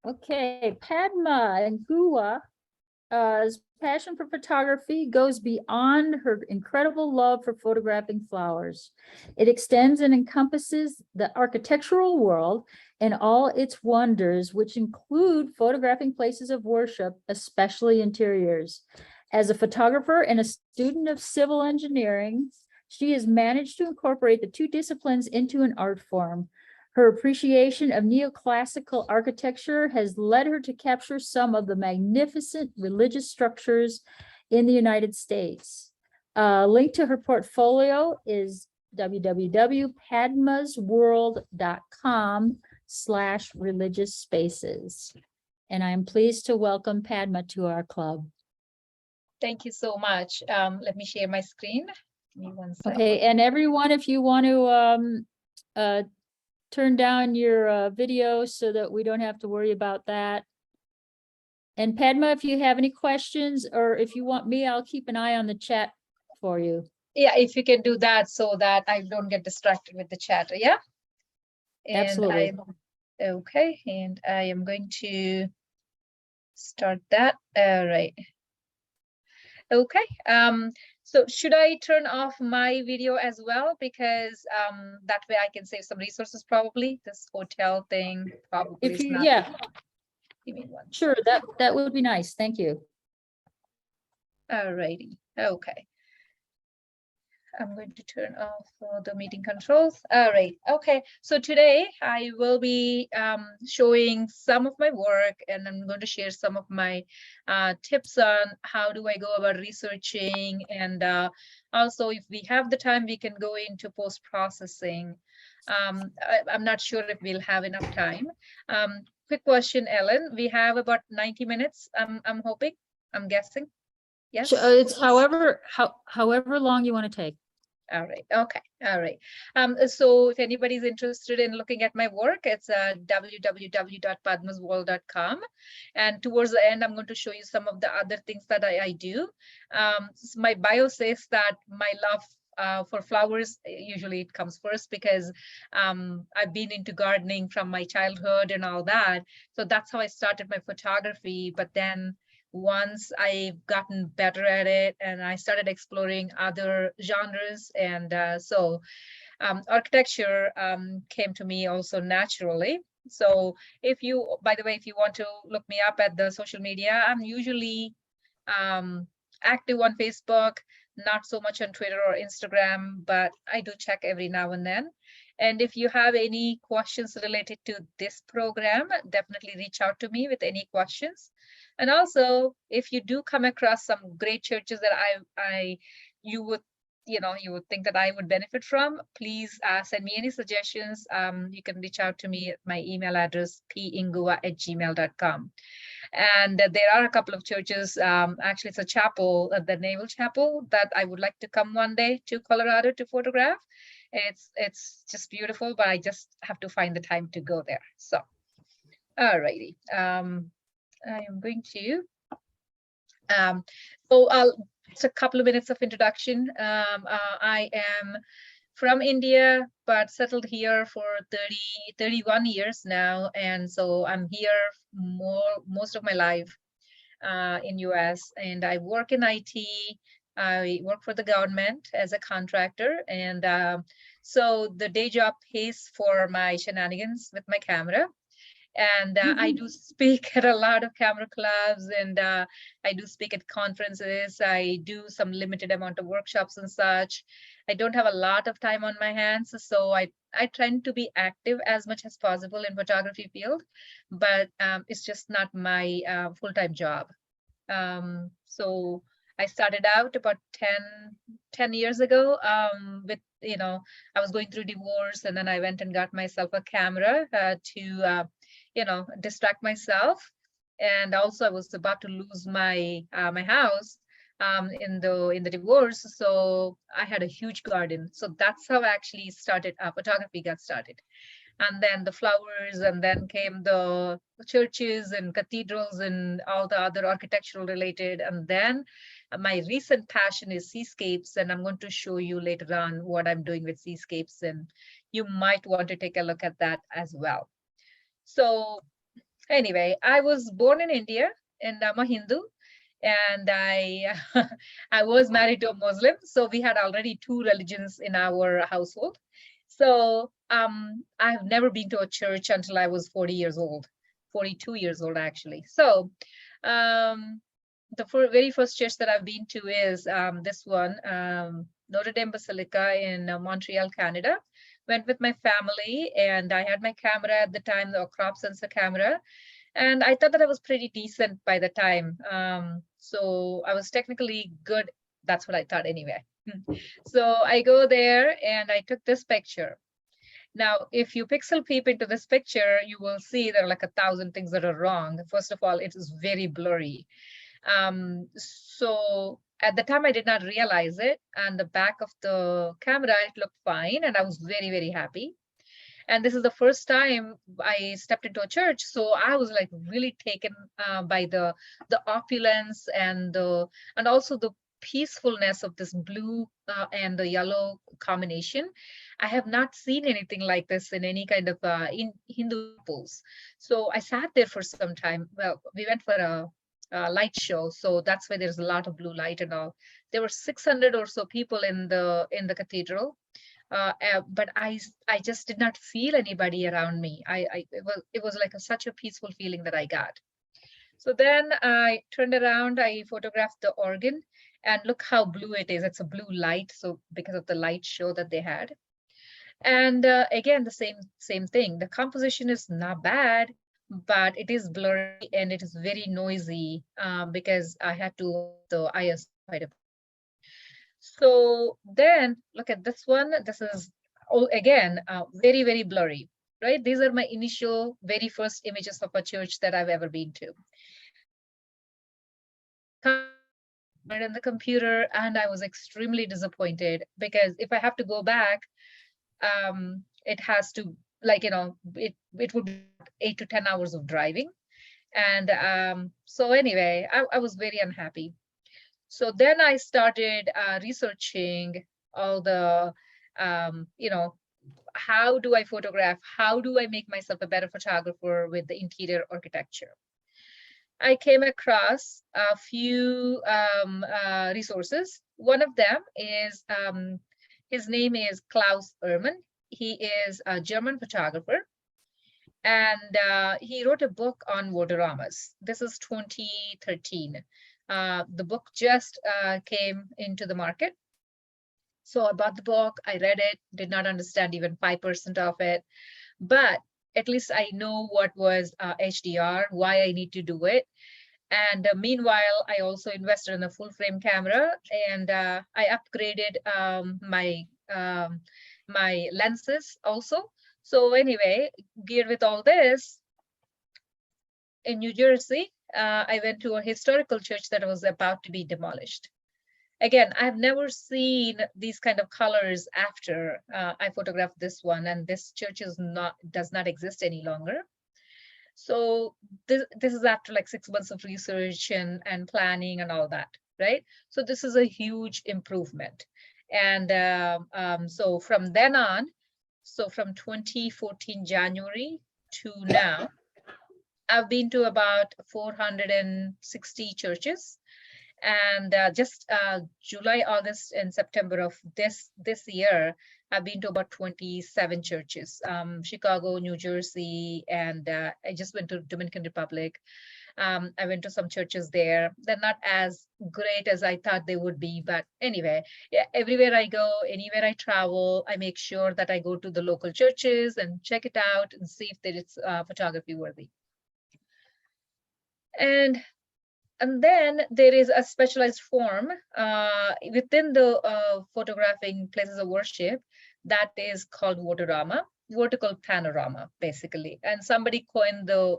Okay, Padma Inguva's passion for photography goes beyond her incredible love for photographing flowers. It extends and encompasses the architectural world and all its wonders, which include photographing places of worship, especially interiors. As a photographer and a student of civil engineering, she has managed to incorporate the two disciplines into an art form. Her appreciation of neoclassical architecture has led her to capture some of the magnificent religious structures in the United States. A link to her portfolio is www.padmasworld.com/religious spaces. And I am pleased to welcome Padma to our club. Thank you so much. Let me share my screen. Give me one second. Okay, and everyone, if you want to turn down your video so that we don't have to worry about that. And Padma, if you have any questions or if you want me, I'll keep an eye on the chat for you. Yeah, if you can do that so that I don't get distracted with the chat. Yeah. And Absolutely. Okay, and I am going to start that. All right. Okay. So should I turn off my video as well? Because that way I can save some resources probably. This hotel thing probably If is you, not. yeah, Give me one. sure, that would be nice. Thank you. All righty. Okay. I'm going to turn off the meeting controls. All right. Okay. So today I will be showing some of my work, and I'm going to share some of my tips on how do I go about researching. And also, if we have the time, we can go into post-processing. I'm not sure if we'll have enough time. Quick question, Ellen. We have about 90 minutes, I'm hoping, I'm guessing. Yes. It's however long you want to take. All right. Okay. All right. So if anybody's interested in looking at my work, it's www.padmasworld.com. And towards the end, I'm going to show you some of the other things that I do. My bio says that my love for flowers, usually it comes first because I've been into gardening from my childhood and all that. So that's how I started my photography. But then once I've gotten better at it and I started exploring other genres, and so architecture came to me also naturally. So if you, by the way, if you want to look me up at the social media, I'm usually active on Facebook, not so much on Twitter or Instagram, but I do check every now and then. And if you have any questions related to this program, definitely reach out to me with any questions. And also, if you do come across some great churches that you would think that I would benefit from, please send me any suggestions. You can reach out to me at my email address, pinguva@gmail.com. And there are a couple of churches, actually it's a chapel, the Naval Chapel, that I would like to come one day to Colorado to photograph. It's just beautiful, but I just have to find the time to go there. So, all righty. I am going to, it's a couple of minutes of introduction. I am from India, but settled here for 31 years now. And so I'm here most of my life in US, and I work in IT. I work for the government as a contractor. And so the day job pays for my shenanigans with my camera. And I do speak at a lot of camera clubs, and I do speak at conferences. I do some limited amount of workshops and such. I don't have a lot of time on my hands, so I tend to be active as much as possible in photography field, but it's just not my full-time job. So I started out about 10 years ago with, I was going through divorce, and then I went and got myself a camera to distract myself. And also I was about to lose my my house in the divorce, so I had a huge garden. So that's how I actually started photography got started. And then the flowers, and then came the churches and cathedrals and all the other architectural related. And then my recent passion is seascapes, and I'm going to show you later on what I'm doing with seascapes, and you might want to take a look at that as well. So Anyway, I was born in India and I'm a Hindu, and I I was married to a Muslim, so we had already two religions in our household. So I've never been to a church until I was 40 years old, 42 years old actually. So um, the very first church that I've been to is this one, Notre Dame Basilica in Montreal, Canada. Went with my family, and I had my camera at the time, the crop sensor camera, and I thought that I was pretty decent by the time. So I was technically good. That's what I thought anyway. So I go there and I took this picture. Now, if you pixel peep into this picture, you will see there are like 1,000 things that are wrong. First of all, it is very blurry. So at the time I did not realize it, and the back of the camera, it looked fine, and I was very, very happy. And this is the first time I stepped into a church, so I was like really taken by the opulence and also the peacefulness of this blue and the yellow combination. I have not seen anything like this in any kind of in Hindu temples. So I sat there for some time. Well, we went for a light show, so that's why there's a lot of blue light and all. There were 600 or so people in the cathedral, but I just did not feel anybody around me. It was like such a peaceful feeling that I got. So then I turned around, I photographed the organ, and look how blue it is. It's a blue light, so because of the light show that they had. And again, the same thing. The composition is not bad, but it is blurry and it is very noisy because I had to the IS quite a bit. So then look at this one. This is again very, very blurry, right? These are my initial very first images of a church that I've ever been to. Right on the computer, and I was extremely disappointed because if I have to go back, it has to, like, it would be 8 to 10 hours of driving. And so anyway, I was very unhappy. So then I started researching all the, how do I photograph? How do I make myself a better photographer with the interior architecture? I came across a few resources. One of them is, his name is Klaus Ehrmann. He is a German photographer, and he wrote a book on wateroramas. This is 2013. The book just came into the market. So I bought the book, I read it, did not understand even 5% of it, but at least I know what was HDR, why I need to do it. And meanwhile, I also invested in a full frame camera, and I upgraded my lenses also. So anyway, geared with all this, in New Jersey, I went to a historical church that was about to be demolished. Again, I've never seen these kind of colors after I photographed this one, and this church does not exist any longer. So this is after like 6 months of research and planning and all that, right? So this is a huge improvement. And so from then on, so from 2014 January to now, I've been to about 460 churches. And just July, August, and September of this year, I've been to about 27 churches, Chicago, New Jersey, and I just went to Dominican Republic. I went to some churches there. They're not as great as I thought they would be, but anyway, yeah, everywhere I go, anywhere I travel, I make sure that I go to the local churches and check it out and see if it's photography worthy. And then there is a specialized form within the photographing places of worship that is called waterama, vertical panorama, basically. And somebody coined the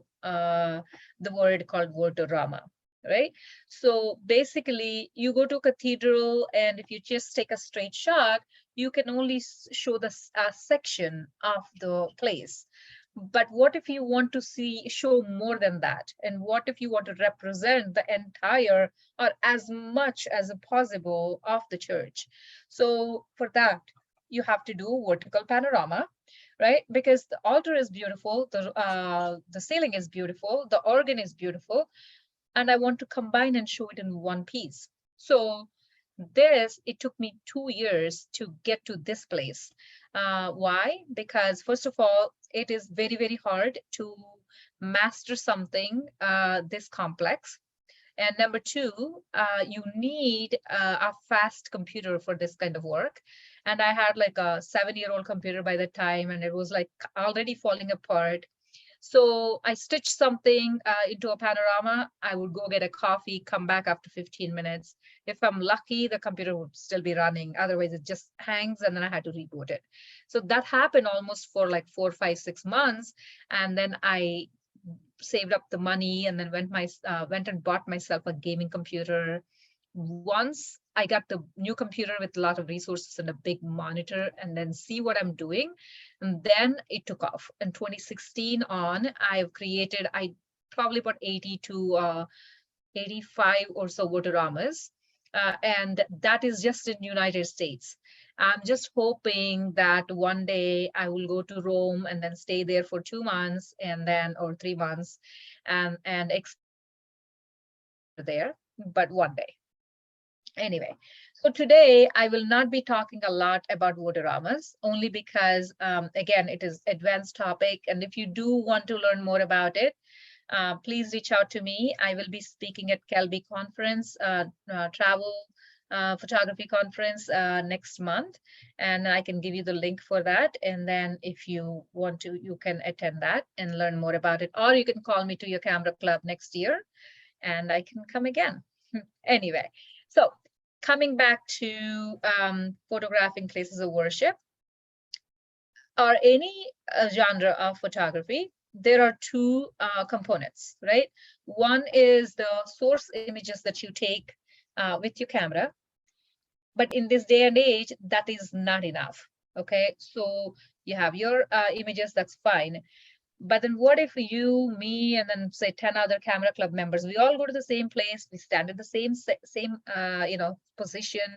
word called waterama, right? So basically, you go to a cathedral, and if you just take a straight shot, you can only show the section of the place. But what if you want to show more than that? And what if you want to represent the entire or as much as possible of the church? So for that, you have to do vertical panorama, right? Because the altar is beautiful, the ceiling is beautiful, the organ is beautiful, and I want to combine and show it in one piece. So it took me 2 years to get to this place. Why? Because first of all, it is very, very hard to master something this complex. And number two, you need a fast computer for this kind of work. And I had like a 7-year-old computer by the time, and it was like already falling apart. So I stitched something into a panorama. I would go get a coffee, come back after 15 minutes. If I'm lucky, the computer would still be running. Otherwise, it just hangs, and then I had to reboot it. So that happened almost for like 4, 5, 6 months. And then I saved up the money and then went and bought myself a gaming computer. Once I got the new computer with a lot of resources and a big monitor, and then see what I'm doing, and then it took off. In 2016 on, I've created, probably about 80 to 85 or so Votoramas. And that is just in United States. I'm just hoping that one day I will go to Rome and then stay there for 2 months and then, or 3 months, and there, but one day. Anyway, so today I will not be talking a lot about Votoramas, only because, again, it is advanced topic. And if you do want to learn more about it, please reach out to me. I will be speaking at Kelby conference, travel photography conference next month, and I can give you the link for that. And then if you want to, you can attend that and learn more about it, or you can call me to your camera club next year and I can come again. Anyway, so coming back to photographing places of worship or any genre of photography, there are two components, right? One is the source images that you take with your camera. But in this day and age, that is not enough. Okay, so you have your images, that's fine. But then what if you, me, and then say 10 other camera club members, we all go to the same place, we stand at the same position,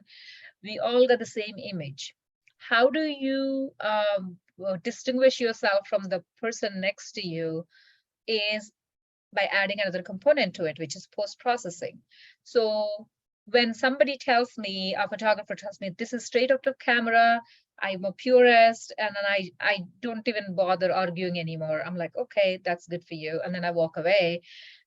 we all get the same image. How do you distinguish yourself from the person next to you is by adding another component to it, which is post-processing. So when somebody tells me, a photographer tells me, this is straight out of camera, I'm a purist, and then I don't even bother arguing anymore. I'm like, okay, that's good for you. And then I walk away,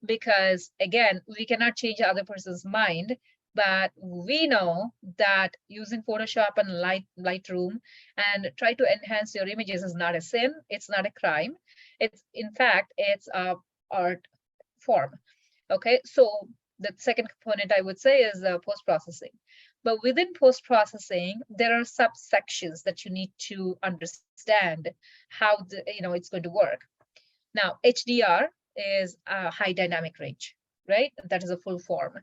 because again, we cannot change the other person's mind, but we know that using Photoshop and Lightroom and try to enhance your images is not a sin. It's not a crime. It's, in fact, it's a art form. Okay, so the second component I would say is post-processing. But within post-processing, there are subsections that you need to understand how it's going to work. Now, HDR is a high dynamic range, right? That is a full form.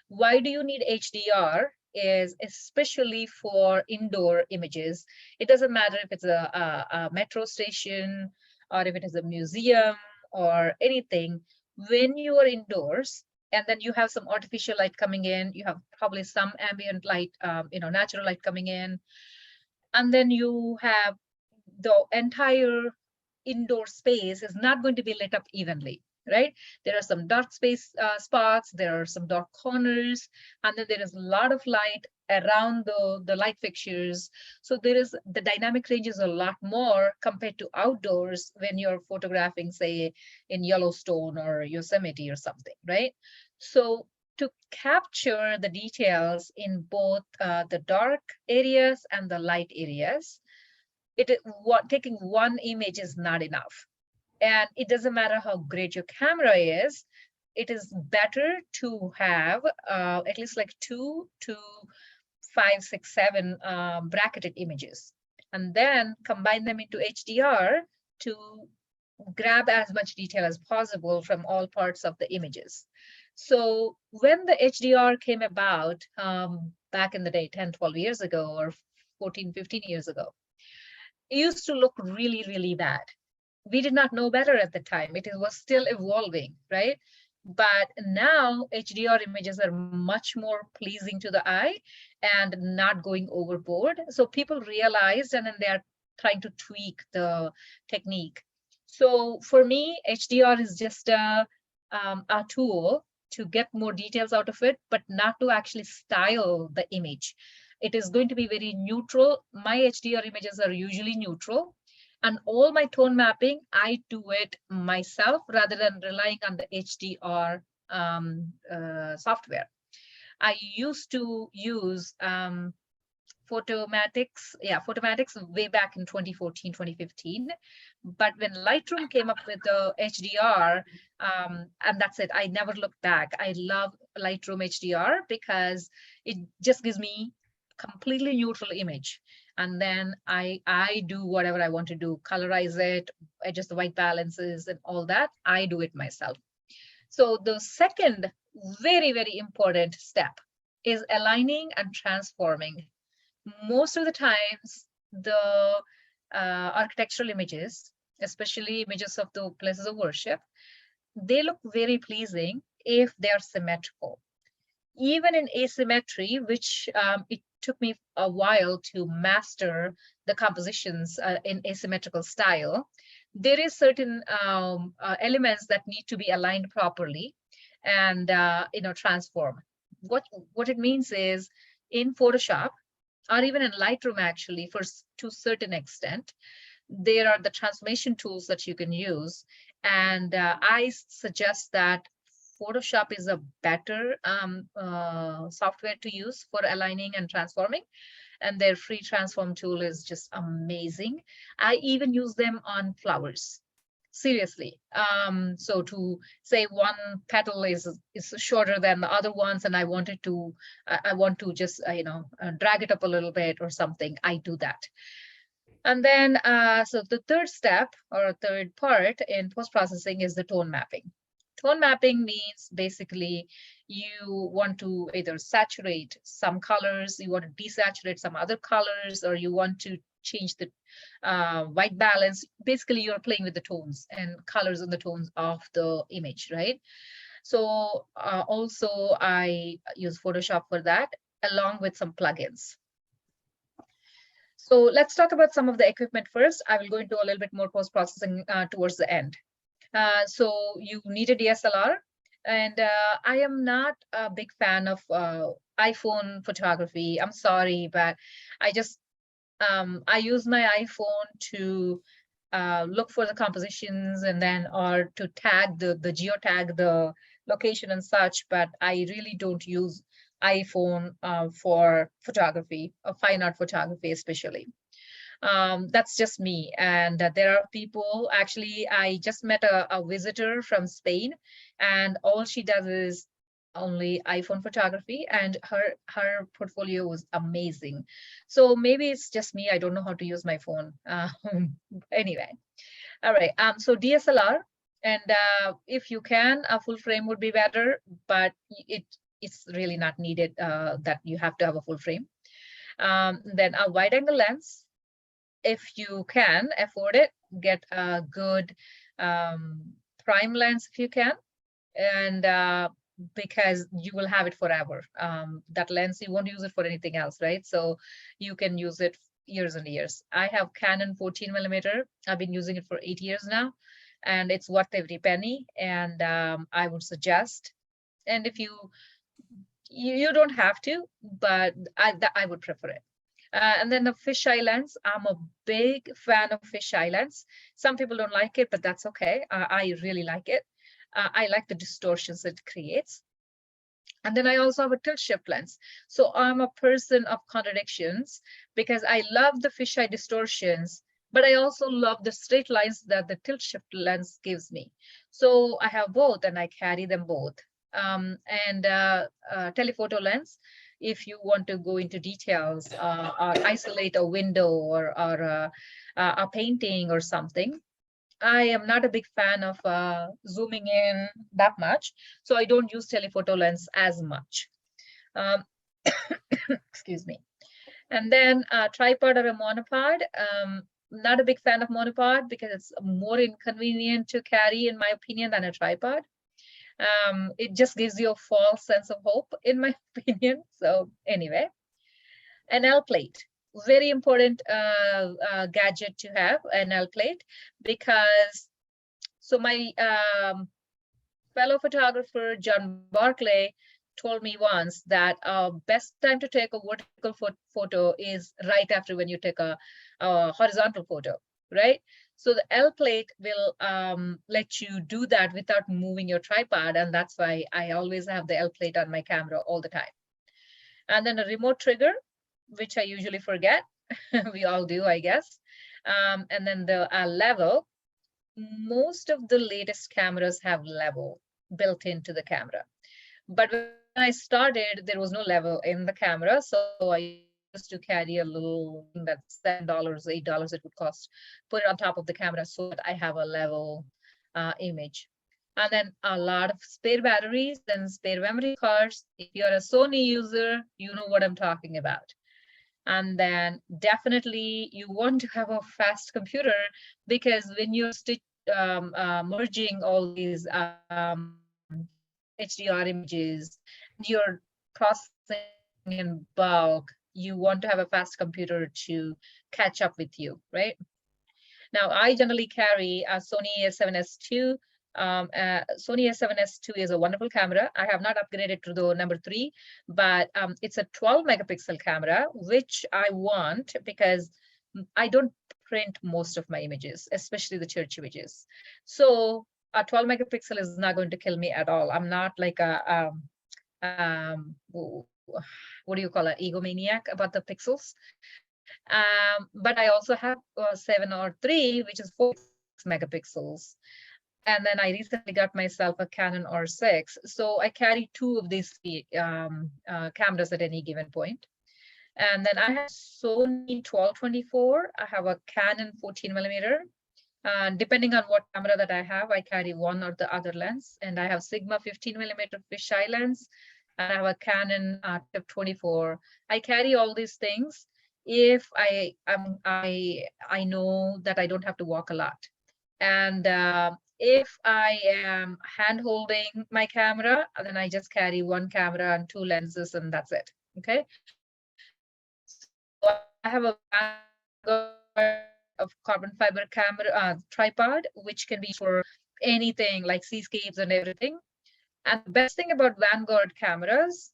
Why do you need HDR? Is especially for indoor images. It doesn't matter if it's a metro station or if it is a museum or anything. When you are indoors, and then you have some artificial light coming in, you have probably some ambient light, natural light coming in, and then you have the entire indoor space is not going to be lit up evenly, right? There are some dark space spots, there are some dark corners, and then there is a lot of light around the light fixtures. So the dynamic range is a lot more compared to outdoors when you're photographing, say, in Yellowstone or Yosemite or something, right? So to capture the details in both the dark areas and the light areas, taking one image is not enough. And it doesn't matter how great your camera is, it is better to have at least like 2 to 5, 6, 7 bracketed images, and then combine them into HDR to grab as much detail as possible from all parts of the images. So when the HDR came about back in the day, 10, 12 years ago, or 14, 15 years ago, it used to look really, really bad. We did not know better at the time. It was still evolving, right? But now HDR images are much more pleasing to the eye and not going overboard. So people realized, and then they are trying to tweak the technique. So for me, HDR is just a tool to get more details out of it, but not to actually style the image. It is going to be very neutral. My HDR images are usually neutral, and all my tone mapping, I do it myself rather than relying on the HDR software. I used to use Photomatics way back in 2014, 2015. But when Lightroom came up with the HDR, and that's it, I never looked back. I love Lightroom HDR because it just gives me completely neutral image. And then I do whatever I want to do, colorize it, adjust the white balances and all that. I do it myself. So the second very, very important step is aligning and transforming. Most of the times, the architectural images, especially images of the places of worship, they look very pleasing if they are symmetrical. Even in asymmetry, which it took me a while to master the compositions in asymmetrical style, there is certain elements that need to be aligned properly and transform. What it means is in Photoshop, or even in Lightroom, actually, to a certain extent, there are the transformation tools that you can use. And I suggest that Photoshop is a better software to use for aligning and transforming. And their free transform tool is just amazing. I even use them on flowers. Seriously. So to say one petal is shorter than the other ones, and I want to just drag it up a little bit or something, I do that. And then so the third step or third part in post-processing is the tone mapping. Tone mapping means basically you want to either saturate some colors, you want to desaturate some other colors, or you want to change the white balance. Basically, you're playing with the tones and colors and the tones of the image, right? So also I use Photoshop for that, along with some plugins. So let's talk about some of the equipment first. I will go into a little bit more post-processing towards the end. So you need a DSLR. And I am not a big fan of iPhone photography. I'm sorry, but I use my iPhone to look for the compositions and then or to tag the geotag the location and such, but I really don't use iPhone for photography, fine art photography especially. That's just me. And there are people, actually, I just met a visitor from Spain, and all she does is only iPhone photography, and her portfolio was amazing. So maybe it's just me. I don't know how to use my phone. Anyway, all right. So DSLR, and if you can, a full frame would be better, but it's really not needed that you have to have a full frame. Then a wide angle lens. If you can afford it, get a good prime lens if you can, and because you will have it forever. That lens, you won't use it for anything else, right? So you can use it years and years. I have Canon 14mm. I've been using it for 8 years now, and it's worth every penny. And I would suggest, and if you don't have to, but I would prefer it. And then the fisheye lens, I'm a big fan of fisheye lens. Some people don't like it, but that's okay. I really like it. I like the distortions it creates. And then I also have a tilt shift lens. So I'm a person of contradictions because I love the fisheye distortions, but I also love the straight lines that the tilt shift lens gives me. So I have both and I carry them both. And telephoto lens, if you want to go into details or isolate a window or a painting or something. I am not a big fan of zooming in that much, so I don't use telephoto lens as much. Excuse me. And then a tripod or a monopod. Not a big fan of monopod because it's more inconvenient to carry, in my opinion, than a tripod. It just gives you a false sense of hope, in my opinion. So anyway, an L plate. very important gadget to have, an L plate, because so my fellow photographer John Barclay told me once that best time to take a vertical photo is right after when you take a horizontal photo, right? So the L plate will let you do that without moving your tripod, and that's why I always have the L plate on my camera all the time. And then a remote trigger, which I usually forget. We all do, I guess. And then the level. Most of the latest cameras have level built into the camera. But when I started, there was no level in the camera. So I used to carry a little thing that's $7, $8 it would cost, put it on top of the camera so that I have a level image. And then a lot of spare batteries and spare memory cards. If you're a Sony user, you know what I'm talking about. And then definitely you want to have a fast computer, because when you're merging all these HDR images, you're processing in bulk, you want to have a fast computer to catch up with you, right? Now, I generally carry a Sony a7S II. Sony a7S II is a wonderful camera. I have not upgraded to the number 3, but it's a 12 megapixel camera, which I want because I don't print most of my images, especially the church images. So a 12 megapixel is not going to kill me at all. I'm not like a, what do you call it, egomaniac about the pixels. But I also have 7 or 3, which is 4 megapixels. And then I recently got myself a Canon R6. So I carry 2 of these cameras at any given point. And then I have Sony 12-24. I have a Canon 14 millimeter. Depending on what camera that I have, I carry one or the other lens. And I have Sigma 15 millimeter fisheye lens. And I have a Canon F24. I carry all these things if I know that I don't have to walk a lot. And if I am hand holding my camera, then I just carry one camera and 2 lenses, and that's it. Okay. So I have a of carbon fiber camera tripod, which can be for anything like seascapes and everything. And the best thing about Vanguard cameras,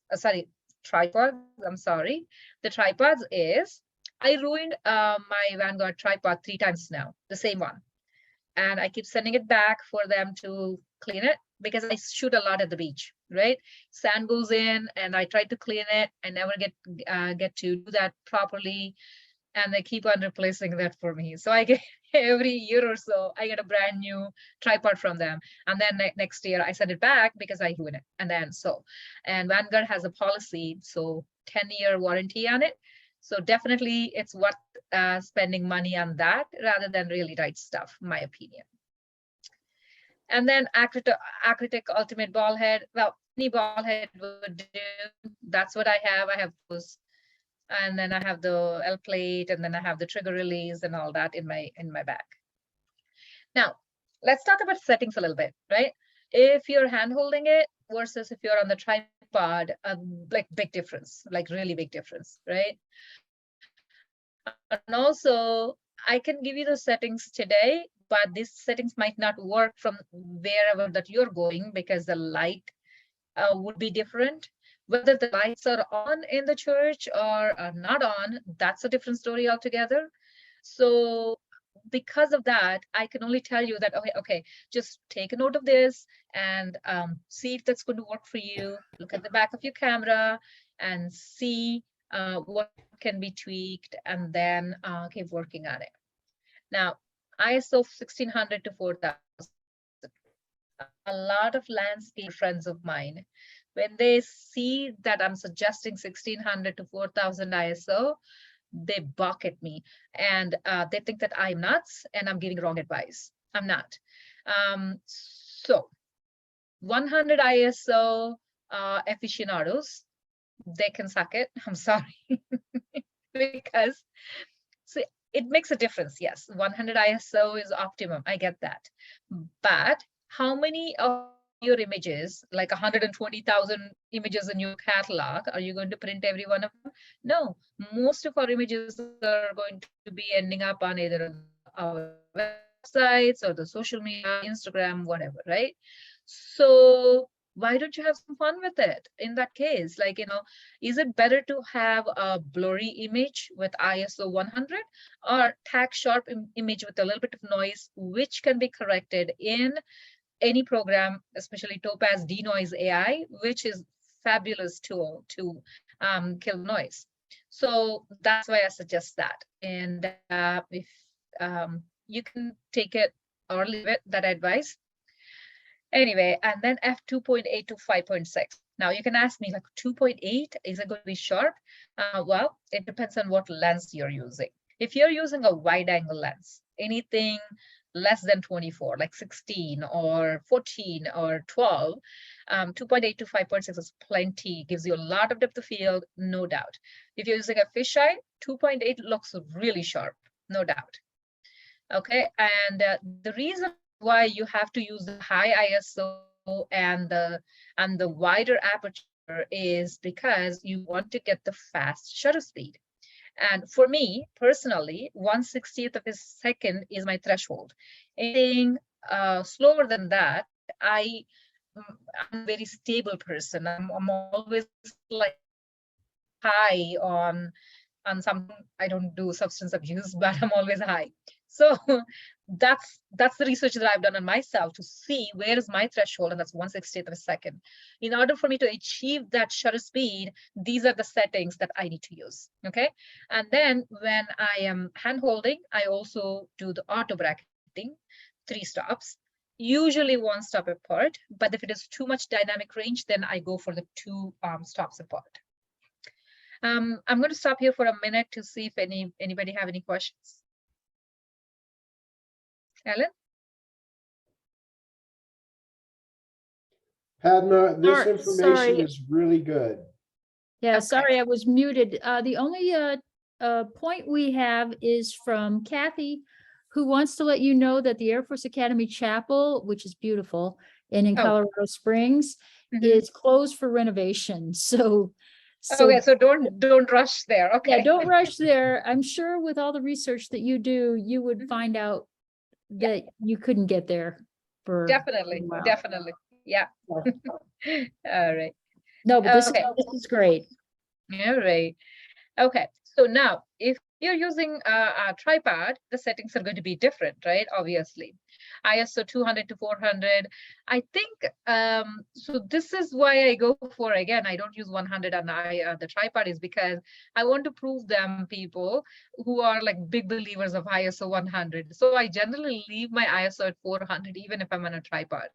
tripods, I'm sorry, the tripods is I ruined my Vanguard tripod 3 times now, the same one. And I keep sending it back for them to clean it, because I shoot a lot at the beach, right? Sand goes in and I try to clean it. I never get to do that properly. And they keep on replacing that for me. So I get every year or so, I get a brand new tripod from them. And then next year I send it back because I ruin it. And Vanguard has a policy, so 10-year warranty on it. So definitely it's worth spending money on that rather than really right stuff, in my opinion. And then Acritic Ultimate Ball Head. Well, any ball head would do. That's what I have. I have those. And then I have the L plate, and then I have the trigger release and all that in my bag. Now, let's talk about settings a little bit, right? If you're hand holding it versus if you're on the tripod, like big difference, like really big difference, right? And also, I can give you the settings today, but these settings might not work from wherever that you're going, because the light would be different. Whether the lights are on in the church or are not on, that's a different story altogether. So because of that, I can only tell you that, okay, just take a note of this and see if that's going to work for you. Look at the back of your camera and see what can be tweaked, and then keep working on it. Now, ISO 1600 to 4000. A lot of landscape friends of mine, when they see that I'm suggesting 1600 to 4000 ISO, they balk at me, and they think that I'm nuts and I'm giving wrong advice. I'm not. So 100 ISO aficionados, they can suck it. I'm sorry. Because see, it makes a difference. Yes, 100 ISO is optimum. I get that. But how many of your images, like 120,000 images in your catalog, are you going to print every one of them? No, most of our images are going to be ending up on either our websites or the social media, Instagram, whatever, right? So why don't you have some fun with it in that case? Like, is it better to have a blurry image with ISO 100 or tag sharp image with a little bit of noise, which can be corrected in any program, especially Topaz Denoise AI, which is fabulous tool to kill noise. So that's why I suggest that. And if you can take it or leave it, that advice. Anyway, and then f2.8 to 5.6. Now you can ask me like 2.8, is it going to be sharp? Well, it depends on what lens you're using. If you're using a wide angle lens, anything less than 24, like 16 or 14 or 12, 2.8 to 5.6 is plenty, gives you a lot of depth of field, no doubt. If you're using a fisheye, 2.8 looks really sharp, no doubt. Okay, and the reason why you have to use the high ISO and the wider aperture is because you want to get the fast shutter speed. And for me personally, 1/60th of a second is my threshold. Anything slower than that, I'm a very stable person. I'm always like high on something. I don't do substance abuse, but I'm always high. So that's the research that I've done on myself to see where is my threshold, and that's 1/60th of a second. In order for me to achieve that shutter speed, these are the settings that I need to use. Okay, and then when I am hand holding, I also do the auto bracketing, 3 stops, usually 1 stop apart. But if it is too much dynamic range, then I go for the 2 stops apart. I'm going to stop here for a minute to see if anybody have any questions. Ellen? Padma, this Sorry- information sorry. is really good. Yeah, Okay. sorry, I was muted. The only point we have is from Kathy, who wants to let you know that the Air Force Academy Chapel, which is beautiful, and in Oh. Colorado Springs, Mhm. is closed for renovation. So Okay, so don't rush there. Okay. yeah, don't rush there. I'm sure with all the research that you do, you would Mhm. find out Yeah. that you couldn't get there for Definitely, a while. definitely. Yeah. All right. No, but this Okay. is great. All right. Okay. So now, if you're using a tripod, the settings are going to be different, right? Obviously. ISO 200 to 400. I think, so this is why I go for, again, I don't use 100 on the tripod, is because I want to prove them people who are like big believers of ISO 100. So I generally leave my ISO at 400, even if I'm on a tripod.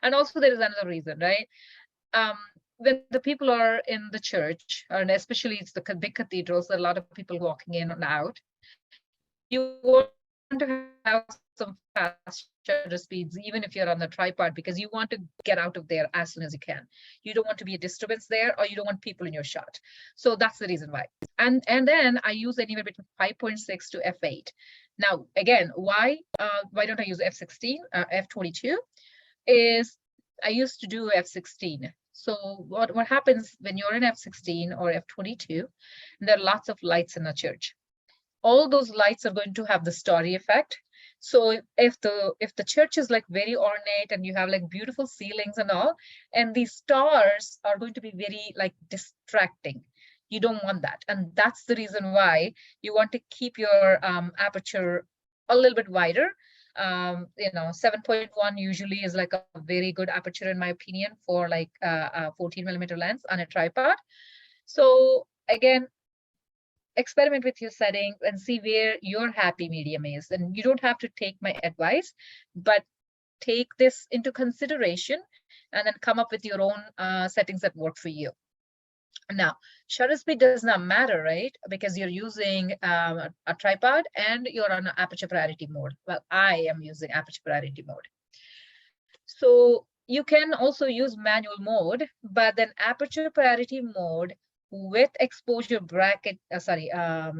And also there is another reason, right? When the people are in the church, and especially it's the big cathedrals, a lot of people walking in and out, you want to have some fast shutter speeds, even if you're on the tripod, because you want to get out of there as soon as you can. You don't want to be a disturbance there, or you don't want people in your shot. So that's the reason why. And then I use anywhere between 5.6 to f8. Now, again, why don't I use f16, f22? Is I used to do f16. So what happens when you're in f16 or f22, there are lots of lights in a church. All those lights are going to have the story effect. So if the church is like very ornate and you have like beautiful ceilings and all, and these stars are going to be very like distracting. You don't want that. And that's the reason why you want to keep your aperture a little bit wider. 7.1 usually is like a very good aperture in my opinion for like a 14mm lens on a tripod. So again, experiment with your settings and see where your happy medium is. And you don't have to take my advice, but take this into consideration and then come up with your own settings that work for you. Now, shutter speed does not matter, right? Because you're using a tripod and you're on aperture priority mode. Well, I am using aperture priority mode. So you can also use manual mode, but then aperture priority mode with exposure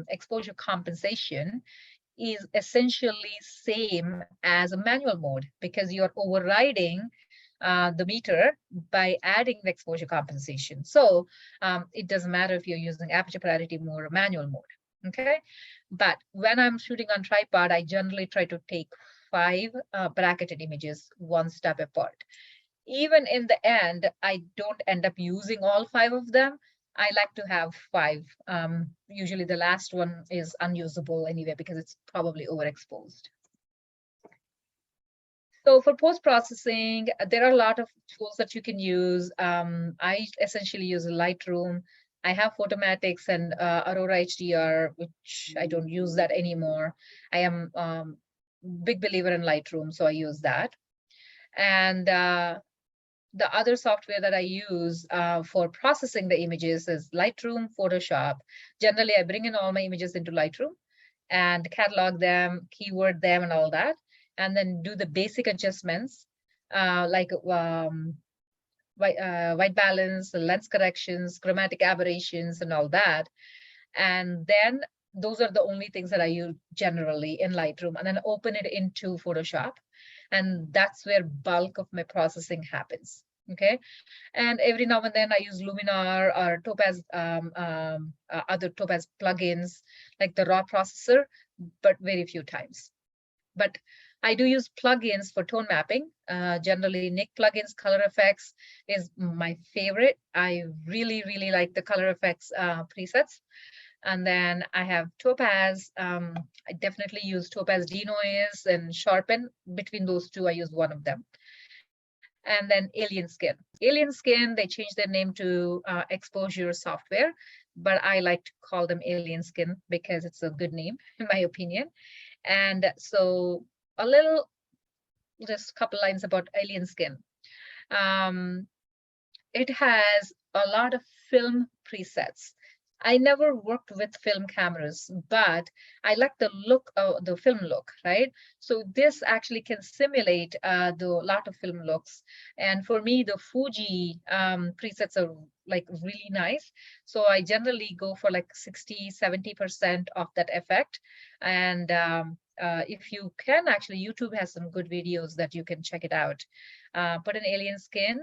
exposure compensation is essentially same as a manual mode, because you're overriding the meter by adding the exposure compensation. So it doesn't matter if you're using aperture priority mode or manual mode. Okay, but when I'm shooting on tripod, I generally try to take 5 bracketed images one step apart. Even in the end, I don't end up using all 5 of them. I like to have 5. Usually the last one is unusable anyway because it's probably overexposed. So for post-processing, there are a lot of tools that you can use. I essentially use Lightroom. I have Photomatics and Aurora HDR, which I don't use that anymore. I am big believer in Lightroom, so I use that. And the other software that I use for processing the images is Lightroom, Photoshop. Generally, I bring in all my images into Lightroom and catalog them, keyword them, and all that, and then do the basic adjustments like white balance, lens corrections, chromatic aberrations, and all that. And then those are the only things that I use generally in Lightroom, and then open it into Photoshop. And that's where bulk of my processing happens. Okay. And every now and then I use Luminar or Topaz, other Topaz plugins like the raw processor, but very few times. But I do use plugins for tone mapping. Generally, Nick plugins, color effects is my favorite. I really, really like the color effects presets. And then I have Topaz. I definitely use Topaz denoise and sharpen. Between those two, I use one of them. And then Alien Skin. Alien Skin, they changed their name to Exposure Software, but I like to call them Alien Skin because it's a good name, in my opinion. And so just a couple lines about Alien Skin. It has a lot of film presets. I never worked with film cameras, but I like the look of the film look, right? So this actually can simulate the lot of film looks. And for me, the Fuji presets are like really nice. So I generally go for like 60, 70% of that effect. And if you can, actually, YouTube has some good videos that you can check it out. Put an Alien Skin,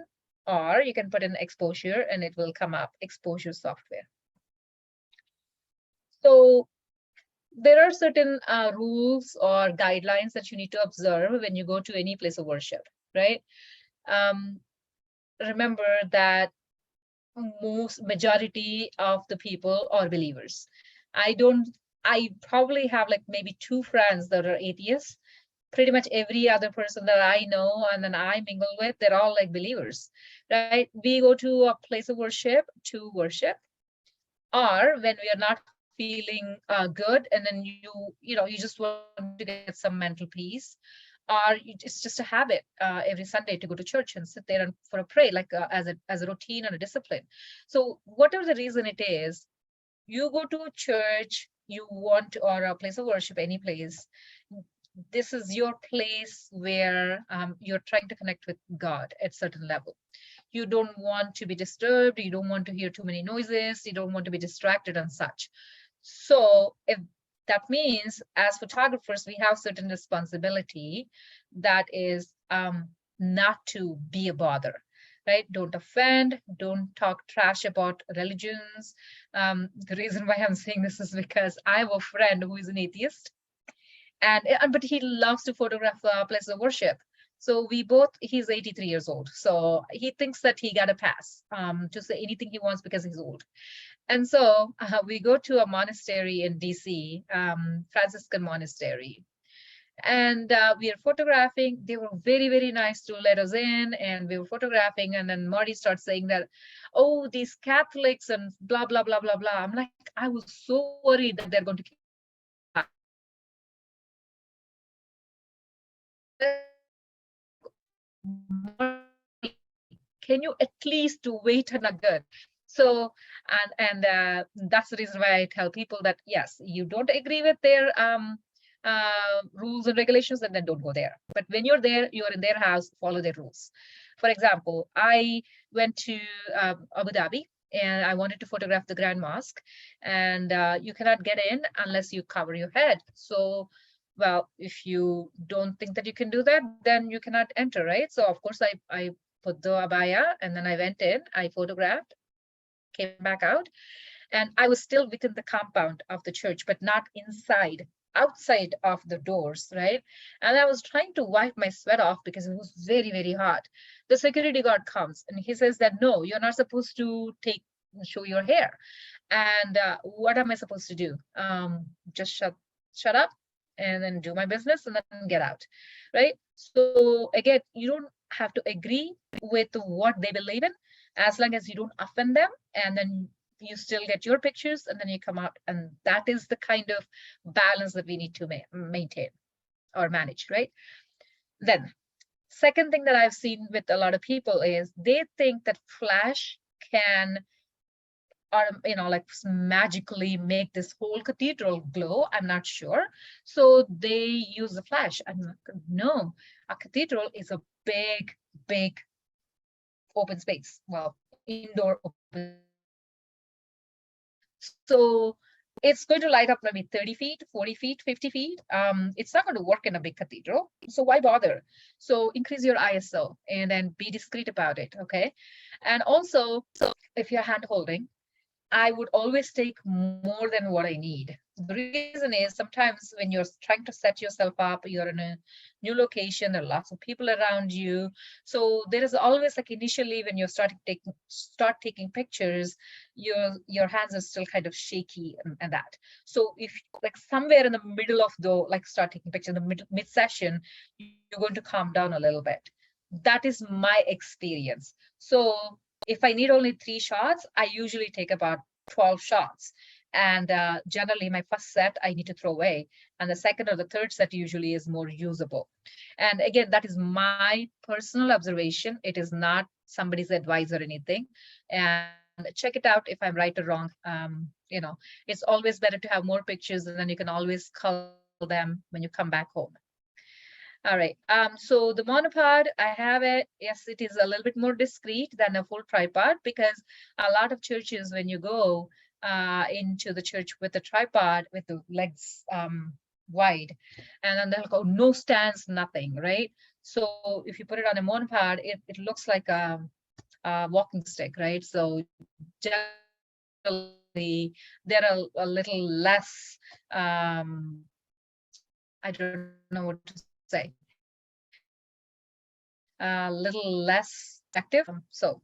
or you can put in exposure and it will come up, exposure software. So there are certain rules or guidelines that you need to observe when you go to any place of worship, right? Remember that majority of the people are believers. I probably have like maybe 2 friends that are atheists. Pretty much every other person that I know and then I mingle with, they're all like believers, right? We go to a place of worship to worship, or when we are not feeling good, and then you just want to get some mental peace, or it's just a habit every Sunday to go to church and sit there and for a pray, like as a routine and a discipline. So whatever the reason it is, you go to a church, you want to, or a place of worship, any place, this is your place where you're trying to connect with God at certain level. You don't want to be disturbed, you don't want to hear too many noises, you don't want to be distracted and such. So if that means, as photographers, we have certain responsibility that is not to be a bother, right? Don't offend, don't talk trash about religions. The reason why I'm saying this is because I have a friend who is an atheist, but he loves to photograph places of worship. So he's 83 years old. So he thinks that he got a pass to say anything he wants because he's old. And so we go to a monastery in DC, Franciscan monastery. And we are photographing. They were very, very nice to let us in, and we were photographing. And then Marty starts saying that, oh, these Catholics and blah, blah, blah, blah, blah. I'm like, I was so worried that they're going to kill. Can you at least wait and not good? So, and that's the reason why I tell people that, yes, you don't agree with their rules and regulations, and then don't go there. But when you're there, you're in their house, follow their rules. For example, I went to Abu Dhabi and I wanted to photograph the Grand Mosque, and you cannot get in unless you cover your head. So, well, if you don't think that you can do that, then you cannot enter, right? So of course I put the abaya, and then I went in, I photographed, came back out, and I was still within the compound of the church, but not inside, outside of the doors, right? And I was trying to wipe my sweat off because it was very, very hot. The security guard comes and he says that, no, you're not supposed to show your hair. And what am I supposed to do? Just shut up and then do my business and then get out, right? So again, you don't have to agree with what they believe in, as long as you don't offend them, and then you still get your pictures and then you come out. And that is the kind of balance that we need to maintain or manage, right? Then second thing that I've seen with a lot of people is they think that flash can, or like magically make this whole cathedral glow. I'm not sure. So they use the flash. And no, a cathedral is a big open space. Well, indoor open. So it's going to light up maybe 30 feet, 40 feet, 50 feet. It's not going to work in a big cathedral. So why bother? So increase your ISO and then be discreet about it. Okay. And also, so if you're hand holding, I would always take more than what I need. The reason is sometimes when you're trying to set yourself up, you're in a new location, there are lots of people around you. So there is always, like, initially when you start taking pictures, your hands are still kind of shaky and that. So if like somewhere in the middle of start taking pictures in the mid session, you're going to calm down a little bit. That is my experience. So if I need only 3 shots, I usually take about 12 shots. And generally my first set I need to throw away. And the second or the third set usually is more usable. And again, that is my personal observation. It is not somebody's advice or anything. And check it out if I'm right or wrong. It's always better to have more pictures, and then you can always cull them when you come back home. All right, so the monopod, I have it. Yes, it is a little bit more discreet than a full tripod, because a lot of churches, when you go into the church with a tripod, with the legs wide, and then they'll go no stands, nothing, right? So if you put it on a monopod, it looks like a walking stick, right? So generally, they're a little less, I don't know what to say, a little less active. So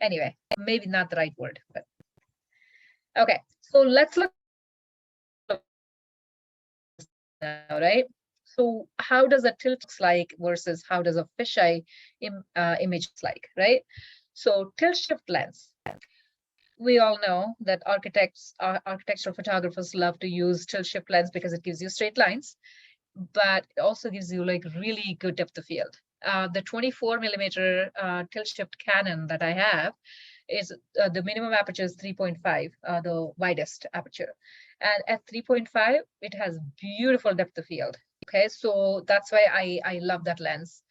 anyway, maybe not the right word, but okay. So let's look now, right? So how does a tilt look like versus how does a fisheye image look like, right? So tilt shift lens. We all know that architectural photographers love to use tilt shift lens because it gives you straight lines, but it also gives you like really good depth of field. The 24 millimeter tilt shift Canon that I have is the minimum aperture is 3.5, the widest aperture. And at 3.5, it has beautiful depth of field. Okay, so that's why I love that lens.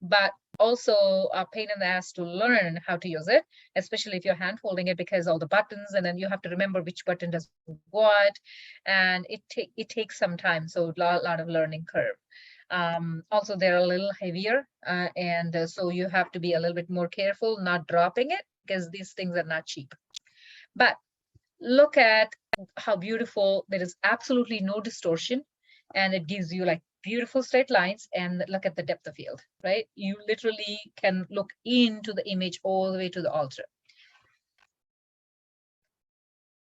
But also a pain in the ass to learn how to use it, especially if you're hand holding it, because all the buttons, and then you have to remember which button does what, and it takes some time. So a lot of learning curve. Also, they're a little heavier, and so you have to be a little bit more careful not dropping it, because these things are not cheap. But look at how beautiful. There is absolutely no distortion, and it gives you like beautiful straight lines. And look at the depth of field, right? You literally can look into the image all the way to the altar.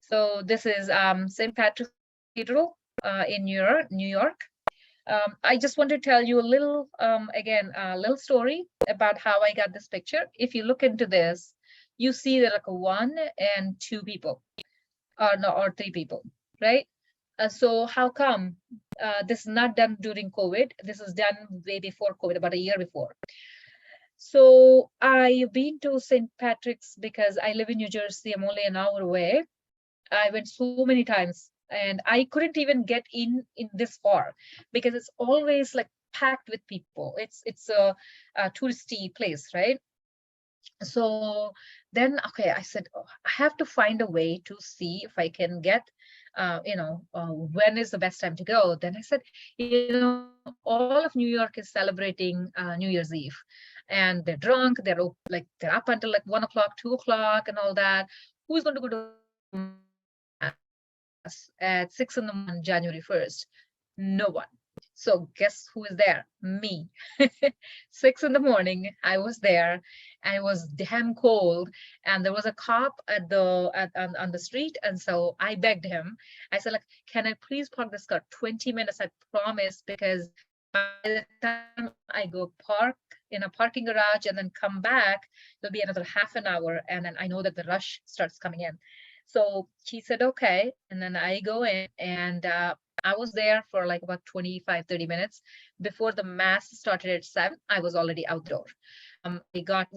So this is St. Patrick's Cathedral in New York. I just want to tell you a little, again, a little story about how I got this picture. If you look into this, you see that like 1 and 2 people, or 3 people, right? So how come this is not done during COVID? This is done way before COVID, about a year before. So I've been to St. Patrick's because I live in New Jersey. I'm only an hour away. I went so many times, and I couldn't even get in this far because it's always like packed with people. It's a touristy place, right? So then, okay, I said, oh, I have to find a way to see if I can get when is the best time to go? Then I said, all of New York is celebrating New Year's Eve, and they're drunk. They're up until like 1 o'clock, 2 o'clock, and all that. Who's going to go to mass at 6 in the morning, January 1st? No one. So guess who is there? Me. 6 in the morning, I was there, and it was damn cold, and there was a cop on the street, and so I begged him. I said, like, can I please park this car 20 minutes? I promise, because by the time I go park in a parking garage and then come back, it'll be another half an hour, and then I know that the rush starts coming in. So he said, okay, and then I go in, and I was there for like about 25, 30 minutes. Before the mass started at 7, I was already outdoor. I got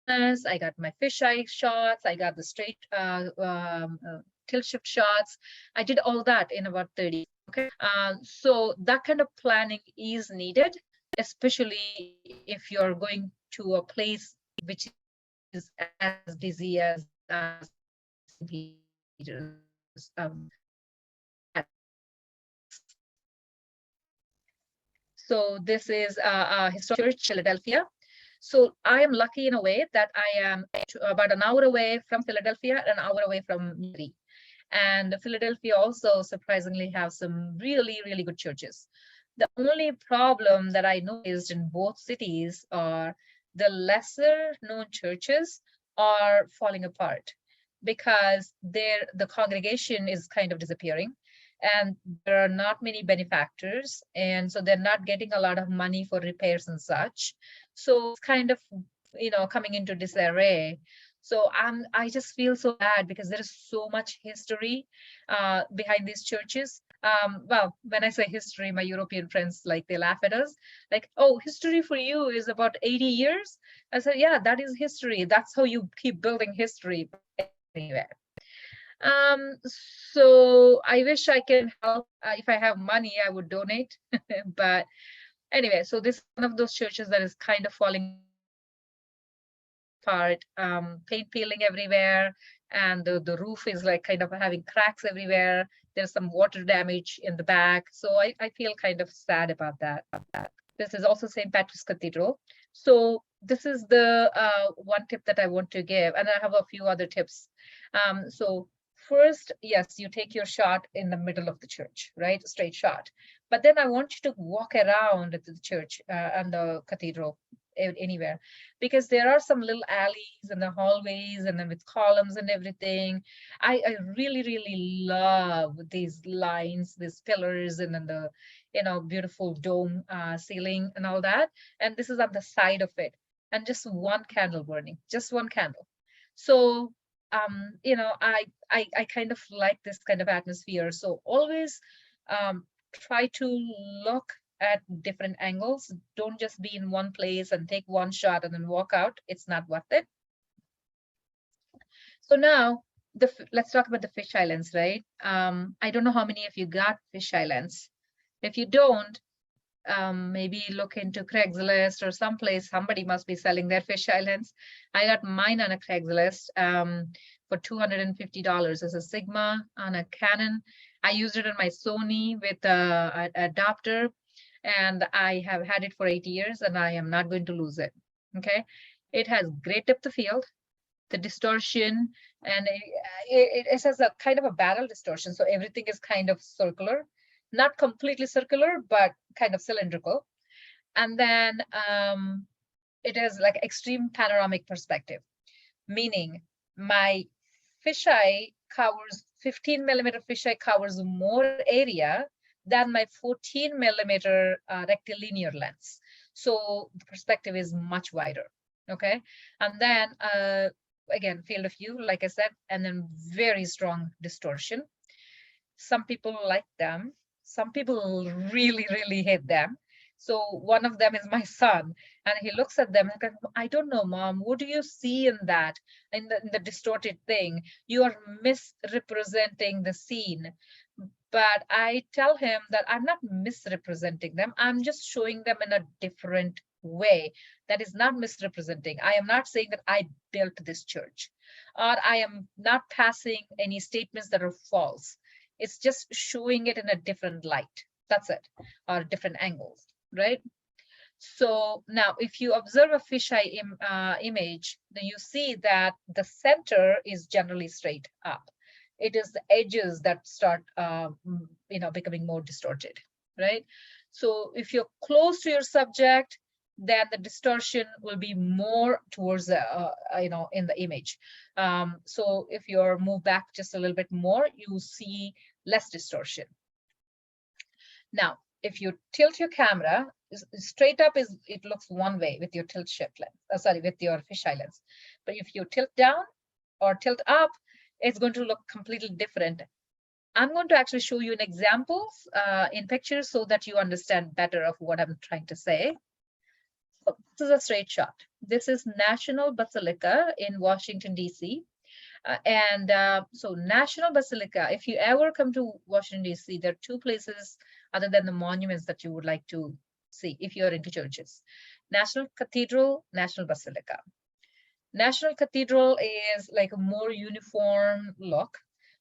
my fisheye shots, I got the straight tilt shift shots. I did all that in about 30. Okay. So that kind of planning is needed, especially if you're going to a place which is as busy as so this is a historic church, Philadelphia. So I am lucky in a way that I am about an hour away from Philadelphia, an hour away from New York. And Philadelphia also surprisingly have some really, really good churches. The only problem that I noticed in both cities are the lesser known churches are falling apart because the congregation is kind of disappearing, and there are not many benefactors, and so they're not getting a lot of money for repairs and such. So it's kind of coming into disarray. So I just feel so bad because there is so much history behind these churches. Well, when I say history, my European friends, like, they laugh at us, like, oh, history for you is about 80 years. I said, yeah, that is history. That's how you keep building history. Anyway, so I wish I can help. If I have money, I would donate. But anyway, so this is one of those churches that is kind of falling apart, paint peeling everywhere, and the roof is like kind of having cracks everywhere. There's some water damage in the back. So I feel kind of sad about that. This is also St. Patrick's Cathedral. So this is the one tip that I want to give, and I have a few other tips. So first, yes, you take your shot in the middle of the church, right? Straight shot. But then I want you to walk around the church and the cathedral anywhere, because there are some little alleys and the hallways and then with columns and everything. I really, really love these lines, these pillars, and then the beautiful dome ceiling and all that. And this is on the side of it, and just one candle burning, just one candle. So I kind of like this kind of atmosphere. So always try to look at different angles. Don't just be in one place and take one shot and then walk out. It's not worth it. So now let's talk about the fish islands, right? I don't know how many of you got fish islands. If you don't, maybe look into Craigslist or someplace. Somebody must be selling their fish islands. I got mine on a Craigslist for $250. It's a Sigma on a Canon. I used it on my Sony with an adapter, and I have had it for 8 years, and I am not going to lose it. Okay, it has great depth of field, the distortion, and it has a kind of a barrel distortion, so everything is kind of circular, not completely circular, but kind of cylindrical. And then it is like extreme panoramic perspective, meaning my fisheye covers 15 millimeter fisheye covers more area than my 14 millimeter rectilinear lens. So the perspective is much wider. Okay. And then again, field of view, like I said, and then very strong distortion. Some people like them. Some people really, really hate them. So one of them is my son, and he looks at them and goes, I don't know, Mom, what do you see in that, in the distorted thing? You are misrepresenting the scene. But I tell him that I'm not misrepresenting them. I'm just showing them in a different way. That is not misrepresenting. I am not saying that I built this church, or I am not passing any statements that are false. It's just showing it in a different light. That's it, or different angles, right? So now if you observe a fisheye image, then you see that the center is generally straight up. It is the edges that start becoming more distorted, right? So if you're close to your subject, then the distortion will be more towards the in the image. So if you're moved back just a little bit more, you see less distortion. Now, if you tilt your camera straight up, it looks one way with your tilt shift lens, with your fisheye lens. But if you tilt down or tilt up, it's going to look completely different. I'm going to actually show you an examples in pictures so that you understand better of what I'm trying to say. So this is a straight shot. This is National Basilica in Washington, D.C. So National Basilica, if you ever come to Washington, D.C., there are two places other than the monuments that you would like to see if you're into churches. National Cathedral, National Basilica. National Cathedral is like a more uniform look,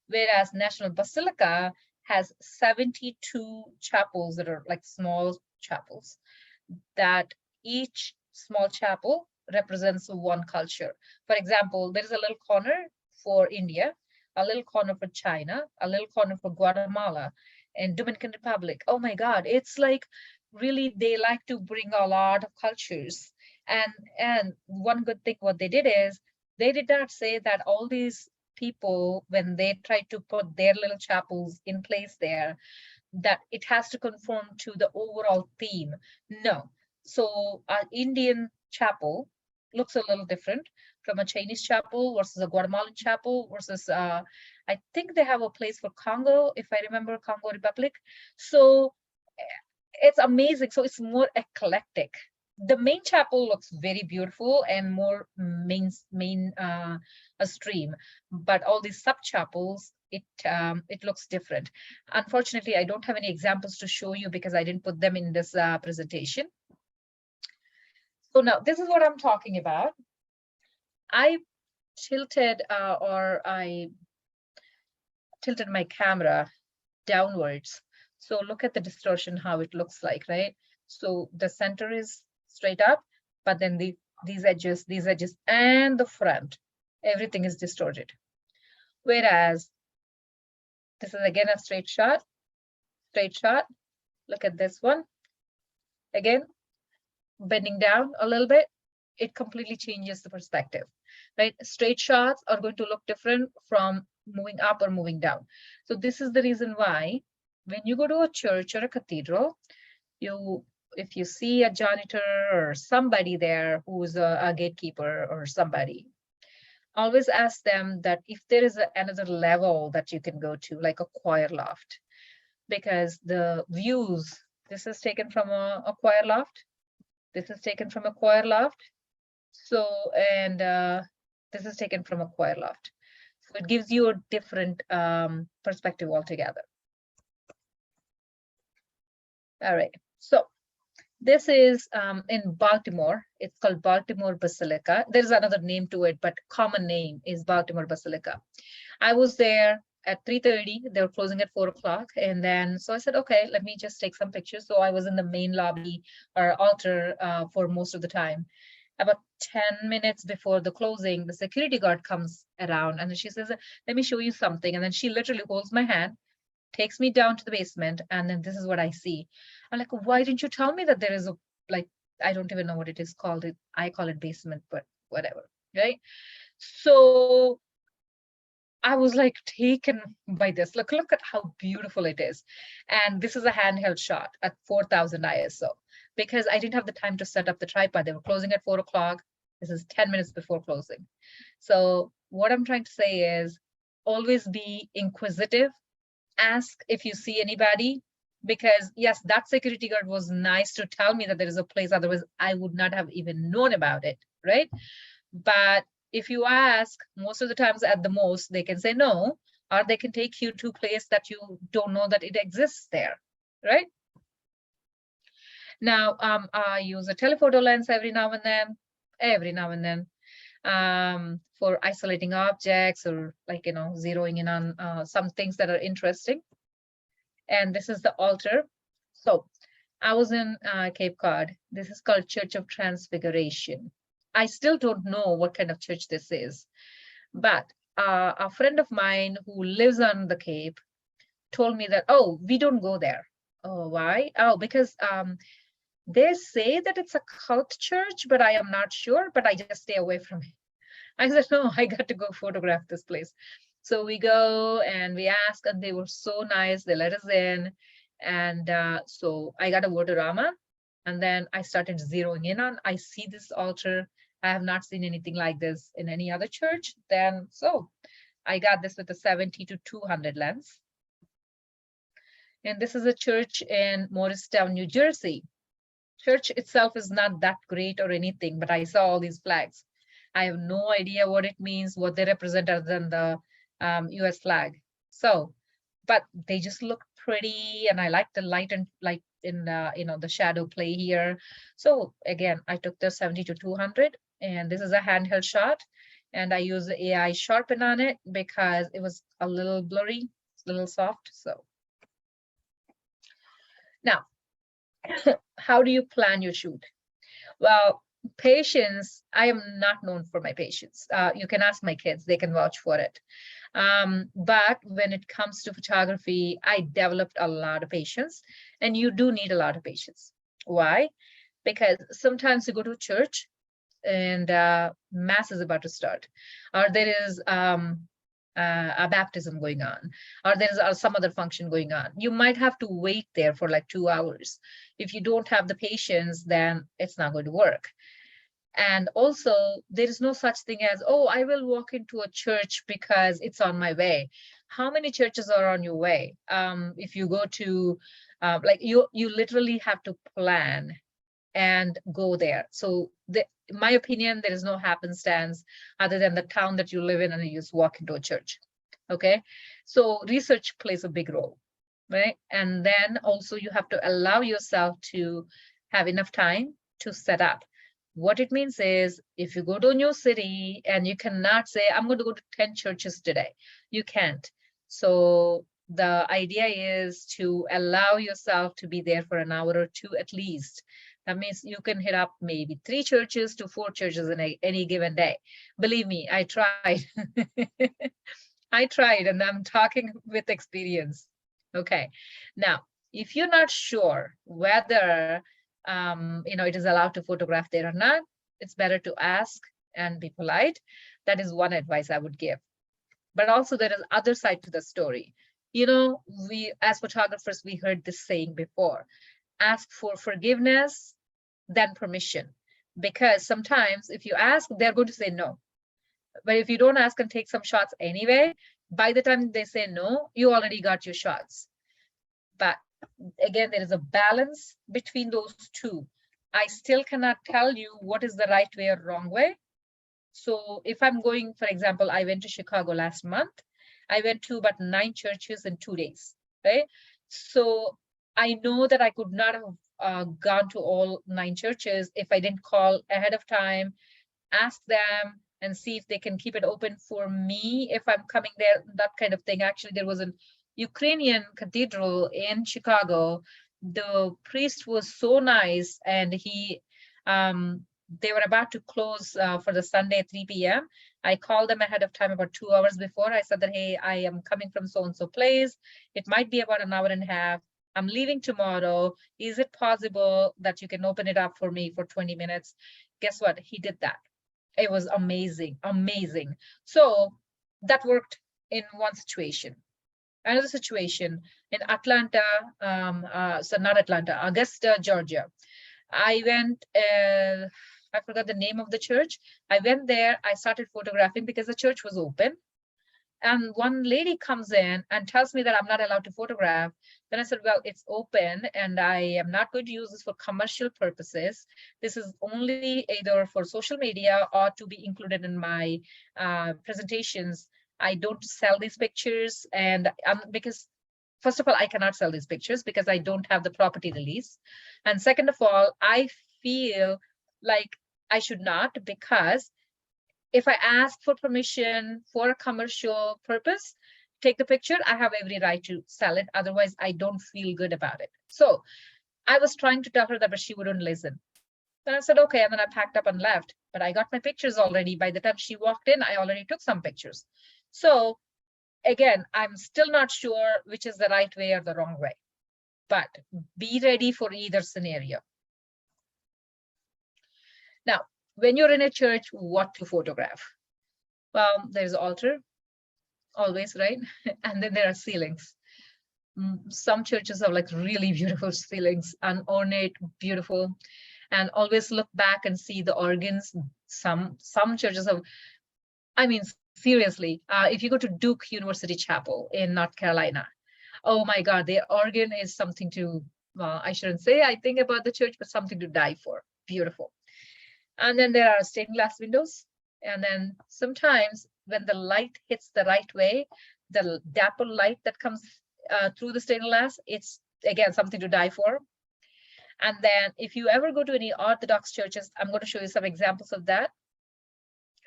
whereas National Basilica has 72 chapels that are like small chapels, that each small chapel represents one culture. For example, there is a little corner for India, a little corner for China, a little corner for Guatemala and Dominican Republic. Oh my God, it's like really they like to bring a lot of cultures. And one good thing what they did is they did not say that all these people, when they tried to put their little chapels in place there, that it has to conform to the overall theme. No. So our Indian chapel looks a little different from a Chinese chapel versus a Guatemalan chapel versus I think they have a place for Congo, if I remember, Congo Republic. So it's amazing. So it's more eclectic. The main chapel looks very beautiful and more mainstream, but all these sub chapels, it looks different. Unfortunately, I don't have any examples to show you because I didn't put them in this presentation. So now this is what I'm talking about. I tilted my camera downwards. So look at the distortion, how it looks like, right? So the center is straight up, but then these edges, and the front, everything is distorted. Whereas this is again a straight shot. Look at this one. Again, bending down a little bit, it completely changes the perspective, right? Straight shots are going to look different from moving up or moving down. So this is the reason why when you go to a church or a cathedral, if you see a janitor or somebody there who's a gatekeeper or somebody, always ask them that if there is another level that you can go to, like a choir loft, because the views, this is taken from a choir loft, this is taken from a choir loft, so, and this is taken from a choir loft. So it gives you a different perspective altogether. All right, so this is in Baltimore. It's called Baltimore Basilica. There's another name to it, but common name is Baltimore Basilica. I was there at 3:30. They were closing at 4 o'clock. And then, so I said, okay, let me just take some pictures. So I was in the main lobby or altar for most of the time. About 10 minutes before the closing, the security guard comes around and she says, let me show you something. And then she literally holds my hand, takes me down to the basement, and then this is what I see. I'm like, why didn't you tell me that there is a, like, I don't even know what it is called. I call it basement, but whatever, right? So I was like taken by this. Look at how beautiful it is. And this is a handheld shot at 4,000 ISO because I didn't have the time to set up the tripod. They were closing at 4 o'clock. This is 10 minutes before closing. So what I'm trying to say is always be inquisitive. Ask if you see anybody, because yes, that security guard was nice to tell me that there is a place, otherwise I would not have even known about it, right? But if you ask, most of the times at the most they can say no, or they can take you to a place that you don't know that it exists there, right? Now, I use a telephoto lens every now and then, for isolating objects or like, zeroing in on some things that are interesting. And this is the altar. So I was in Cape Cod. This is called Church of Transfiguration. I still don't know what kind of church this is, but a friend of mine who lives on the Cape told me that, oh, we don't go there. Oh, why? Oh, because they say that it's a cult church, but I am not sure, but I just stay away from it. I said, no, I got to go photograph this place. So we go and we ask, and they were so nice. They let us in. And so I got a Votorama, and then I started zeroing in on, I see this altar. I have not seen anything like this in any other church. Then, so I got this with a 70 to 200 lens. And this is a church in Morristown, New Jersey. Church itself is not that great or anything, but I saw all these flags. I have no idea what it means, what they represent other than the US flag. So, but they just look pretty, and I like the light and light in the shadow play here. So again, I took the 70 to 200, and this is a handheld shot, and I use the AI sharpen on it because it was a little blurry, a little soft. So now, how do you plan your shoot? Well, patience, I am not known for my patience. You can ask my kids, they can vouch for it. But when it comes to photography, I developed a lot of patience, and you do need a lot of patience. Why? Because sometimes you go to church and mass is about to start, or there is a baptism going on, or there's some other function going on. You might have to wait there for like 2 hours. If you don't have the patience, then it's not going to work. And also, there is no such thing as, oh, I will walk into a church because it's on my way. How many churches are on your way? If you go to, like you literally have to plan and go there. So in my opinion, there is no happenstance other than the town that you live in and you just walk into a church. Okay, so research plays a big role, right? And then also you have to allow yourself to have enough time to set up. What it means is, if you go to a new city and you cannot say, I'm going to go to 10 churches today, you can't. So the idea is to allow yourself to be there for an hour or two at least. That means you can hit up maybe 3 churches to 4 churches in any given day. Believe me, I tried. I tried, and I'm talking with experience. Okay, now, if you're not sure whether it is allowed to photograph there or not, it's better to ask and be polite. That is one advice I would give. But also there is other side to the story. We as photographers, we heard this saying before: ask for forgiveness, then permission. Because sometimes if you ask, they're going to say no. But if you don't ask and take some shots anyway, by the time they say no, you already got your shots. But again, there is a balance between those two. I still cannot tell you what is the right way or wrong way. So if I'm going, for example, I went to Chicago last month. I went to about 9 churches in 2 days, right? So I know that I could not have gone to all 9 churches if I didn't call ahead of time, ask them, and see if they can keep it open for me if I'm coming there, that kind of thing. Actually, there was an Ukrainian cathedral in Chicago. The priest was so nice, and they were about to close for the Sunday at 3 p.m. I called them ahead of time about 2 hours before. I said that, hey, I am coming from so-and-so place. It might be about an hour and a half. I'm leaving tomorrow. Is it possible that you can open it up for me for 20 minutes? Guess what? He did that. It was amazing, amazing. So that worked in one situation. Another situation in Atlanta, so not Atlanta, Augusta, Georgia. I went, I forgot the name of the church. I went there, I started photographing because the church was open. And one lady comes in and tells me that I'm not allowed to photograph. Then I said, well, it's open and I am not going to use this for commercial purposes. This is only either for social media or to be included in my presentations. I don't sell these pictures, and because first of all, I cannot sell these pictures because I don't have the property release. And second of all, I feel like I should not, because if I ask for permission for a commercial purpose, take the picture, I have every right to sell it. Otherwise, I don't feel good about it. So I was trying to tell her that, but she wouldn't listen. Then I said, okay, and then I packed up and left. But I got my pictures already. By the time she walked in, I already took some pictures. So again, I'm still not sure which is the right way or the wrong way, but be ready for either scenario. Now, when you're in a church, what to photograph? Well, there's altar, always, right? And then there are ceilings. Some churches have like really beautiful ceilings, and ornate, beautiful, and always look back and see the organs. Some churches have, I mean, seriously, if you go to Duke University Chapel in North Carolina, oh my God, their organ is something to, well, I shouldn't say I think about the church, but something to die for. Beautiful. And then there are stained glass windows. And then sometimes when the light hits the right way, the dapple light that comes through the stained glass, it's again something to die for. And then if you ever go to any Orthodox churches, I'm going to show you some examples of that.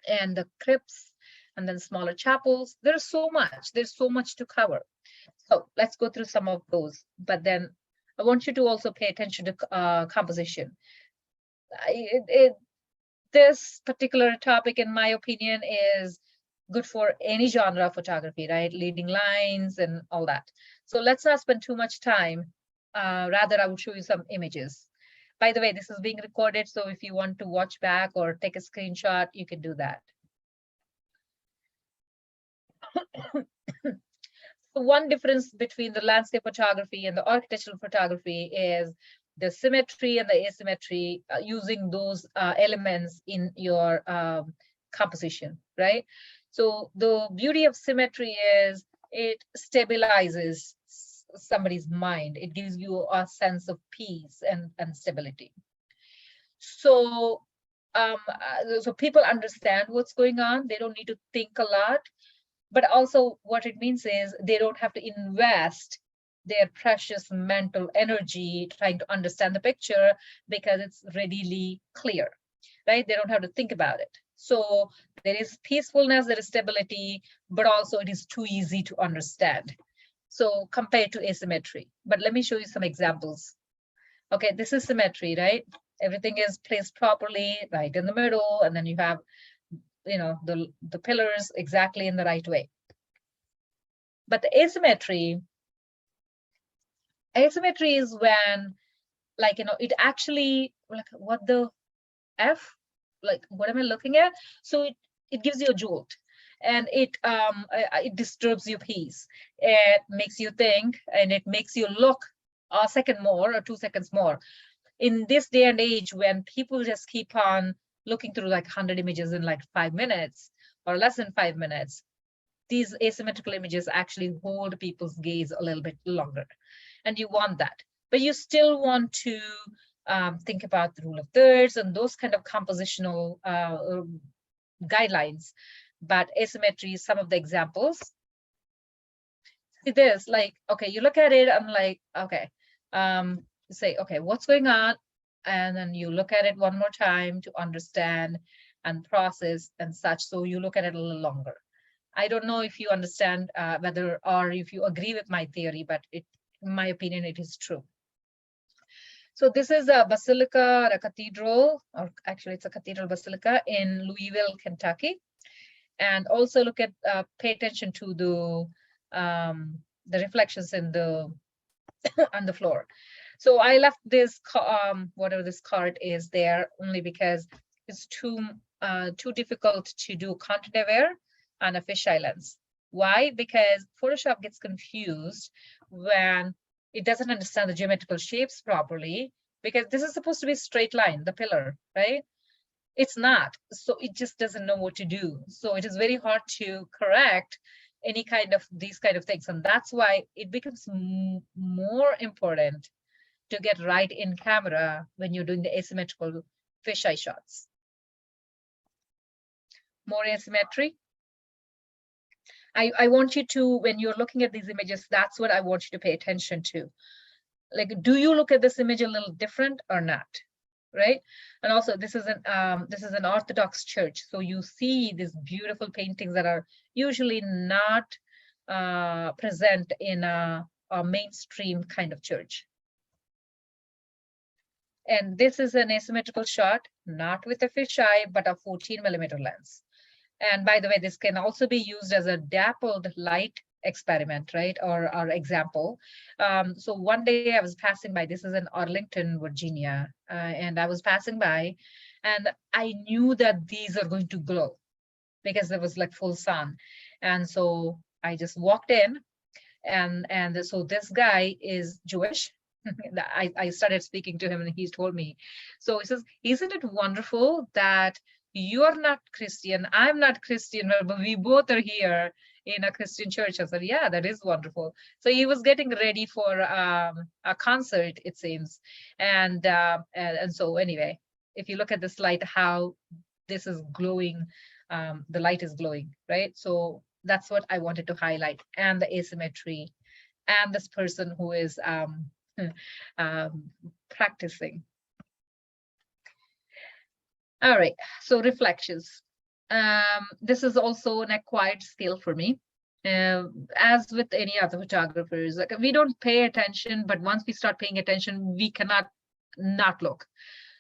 And the crypts, and then smaller chapels. There's so much to cover. So let's go through some of those. But then I want you to also pay attention to composition. This particular topic, in my opinion, is good for any genre of photography, right? Leading lines and all that. So let's not spend too much time. Rather, I will show you some images. By the way, this is being recorded, so if you want to watch back or take a screenshot, you can do that. One difference between the landscape photography and the architectural photography is the symmetry and the asymmetry, using those elements in your composition, right? So the beauty of symmetry is it stabilizes somebody's mind. It gives you a sense of peace and stability. So so people understand what's going on. They don't need to think a lot. But also what it means is they don't have to invest their precious mental energy trying to understand the picture, because it's readily clear, right? They don't have to think about it. So there is peacefulness, there is stability, but also it is too easy to understand. So compared to asymmetry. But let me show you some examples. Okay, this is symmetry, right? Everything is placed properly, right in the middle, and then you have, you know, the pillars exactly in the right way. But the asymmetry is when, like, you know, it actually, like, what the F, like, what am I looking at? So it gives you a jolt, and it disturbs your peace. It makes you think, and it makes you look a second more or 2 seconds more. In this day and age, when people just keep on looking through like 100 images in like 5 minutes or less than 5 minutes, these asymmetrical images actually hold people's gaze a little bit longer, and you want that. But you still want to think about the rule of thirds and those kind of compositional guidelines. But asymmetry is some of the examples. See this, like, okay, you look at it, I'm like, okay, say, okay, what's going on? And then you look at it one more time to understand and process and such. So you look at it a little longer. I don't know if you understand whether, or if you agree with my theory, but in my opinion, it is true. So this is a basilica, a cathedral, or actually it's a cathedral basilica in Louisville, Kentucky. And also look at, pay attention to the reflections in the on the floor. So I left this, whatever this card is there, only because it's too difficult to do content aware on a fisheye lens. Why? Because Photoshop gets confused when it doesn't understand the geometrical shapes properly, because this is supposed to be a straight line, the pillar, right? It's not. So it just doesn't know what to do. So it is very hard to correct any kind of these kind of things. And that's why it becomes more important to get right in camera when you're doing the asymmetrical fisheye shots. More asymmetry. I want you to, when you're looking at these images, that's what I want you to pay attention to. Like, do you look at this image a little different or not? Right? And also, this is an Orthodox church, so you see these beautiful paintings that are usually not present in a mainstream kind of church. And this is an asymmetrical shot, not with a fisheye, but a 14mm lens. And by the way, this can also be used as a dappled light experiment, right? Or example. So one day I was passing by, this is in Arlington, Virginia, and I was passing by and I knew that these are going to glow because there was like full sun. And so I just walked in, and so this guy is Jewish. I started speaking to him and he told me. So he says, isn't it wonderful that you're not Christian, I'm not Christian, but we both are here in a Christian church? I said, yeah, that is wonderful. So he was getting ready for a concert, it seems. And so anyway, if you look at this light, how this is glowing, the light is glowing, right? So that's what I wanted to highlight, and the asymmetry, and this person who is practicing. All right, so reflections. This is also an acquired skill for me. As with any other photographers, like we don't pay attention, but once we start paying attention, we cannot not look.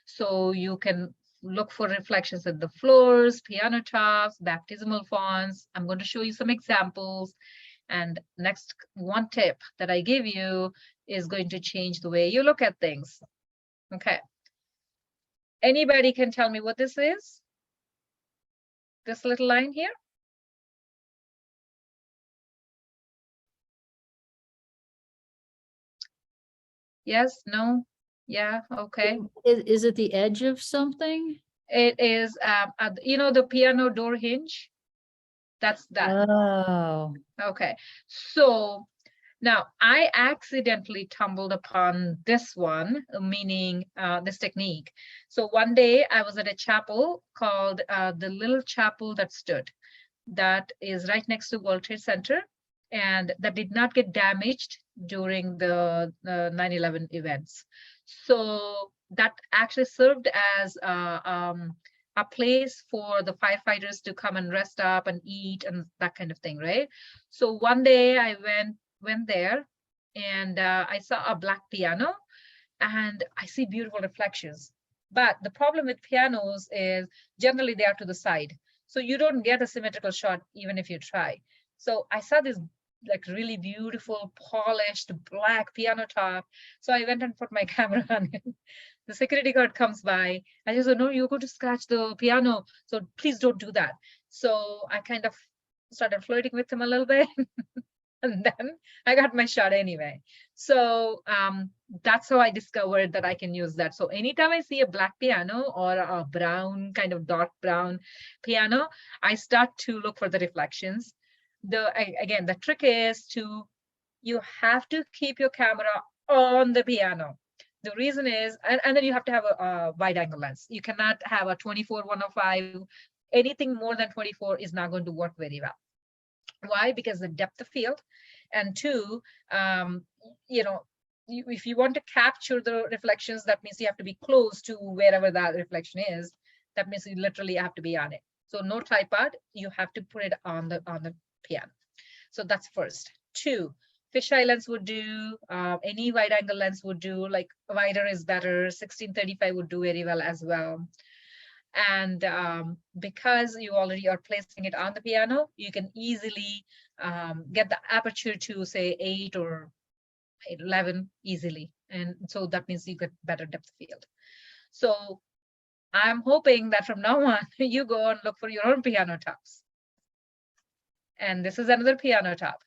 So you can look for reflections in the floors, piano tops, baptismal fonts. I'm going to show you some examples. And next, one tip that I give you is going to change the way you look at things. Okay. Anybody can tell me what this is? This little line here? Yes, no, yeah, okay. Is it the edge of something? It is, you know, the piano door hinge? That's that. Oh, Okay. So now I accidentally tumbled upon this one, meaning this technique. So one day I was at a chapel called the Little Chapel That Stood. That is right next to World Trade Center, and that did not get damaged during the 9/11 events. So that actually served as a place for the firefighters to come and rest up and eat and that kind of thing, right? So one day I went there, and I saw a black piano, and I see beautiful reflections. But the problem with pianos is generally they are to the side, so you don't get a symmetrical shot even if you try. So I saw this like really beautiful polished black piano top, so I went and put my camera on it. The security guard comes by. I just said, no, you're going to scratch the piano, so please don't do that. So I kind of started flirting with him a little bit. And then I got my shot anyway. So that's how I discovered that I can use that. So anytime I see a black piano or a brown, kind of dark brown piano, I start to look for the reflections. Again, the trick is you have to keep your camera on the piano. The reason is, and then you have to have a wide angle lens. You cannot have a 24-105. Anything more than 24 is not going to work very well. Why? Because the depth of field, and two, you know, if you want to capture the reflections, that means you have to be close to wherever that reflection is. That means you literally have to be on it. So no tripod, you have to put it on the piano. So that's first. Two, fisheye lens would do, any wide angle lens would do, like wider is better. 16-35 would do very well as well. And because you already are placing it on the piano, you can easily get the aperture to say 8 or 11 easily. And so that means you get better depth of field. So I'm hoping that from now on, you go and look for your own piano tops. And this is another piano top.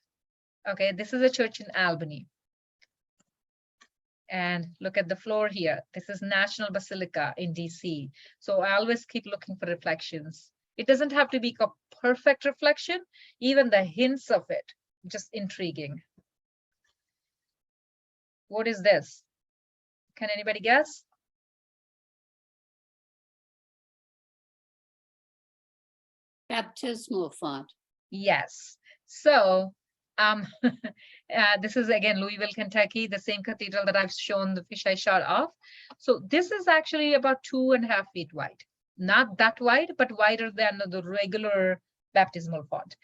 Okay, this is a church in Albany. And look at the floor here. This is National Basilica in DC. So I always keep looking for reflections. It doesn't have to be a perfect reflection, even the hints of it, just intriguing. What is this? Can anybody guess? Baptismal font. Yes, So this is again Louisville, Kentucky, the same cathedral that I've shown the fisheye shot of. So this is actually about 2.5 feet wide. Not that wide, but wider than the regular baptismal font.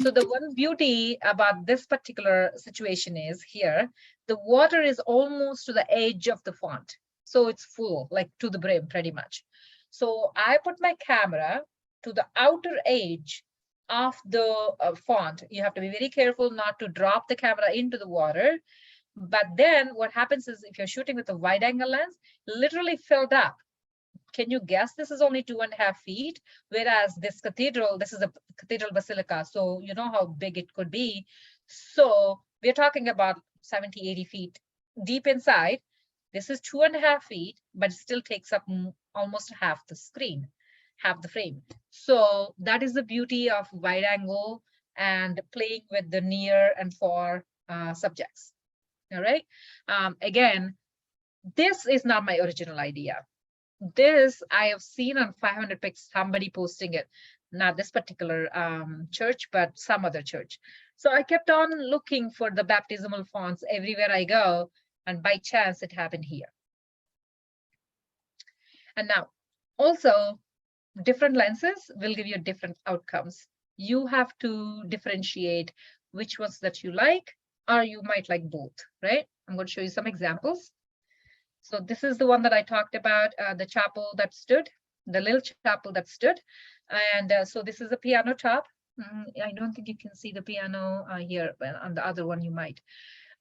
So the one beauty about this particular situation is here, the water is almost to the edge of the font. So it's full, like to the brim pretty much. So I put my camera to the outer edge of the font. You have to be very careful not to drop the camera into the water. But then what happens is if you're shooting with a wide angle lens, literally filled up. Can you guess this is only 2.5 feet? Whereas this cathedral, this is a cathedral basilica. So you know how big it could be. So we're talking about 70, 80 feet deep inside. This is 2.5 feet, but it still takes up almost half the screen, half the frame. So that is the beauty of wide angle and playing with the near and far subjects. All right. Again, this is not my original idea. This I have seen on 500 pics, somebody posting it, not this particular church, but some other church. So I kept on looking for the baptismal fonts everywhere I go. And by chance, it happened here. And now also different lenses will give you different outcomes. You have to differentiate which ones that you like, or you might like both, right? I'm going to show you some examples. So this is the one that I talked about, the chapel that stood, the little chapel that stood. And so this is a piano top. I don't think you can see the piano here, but on the other one you might.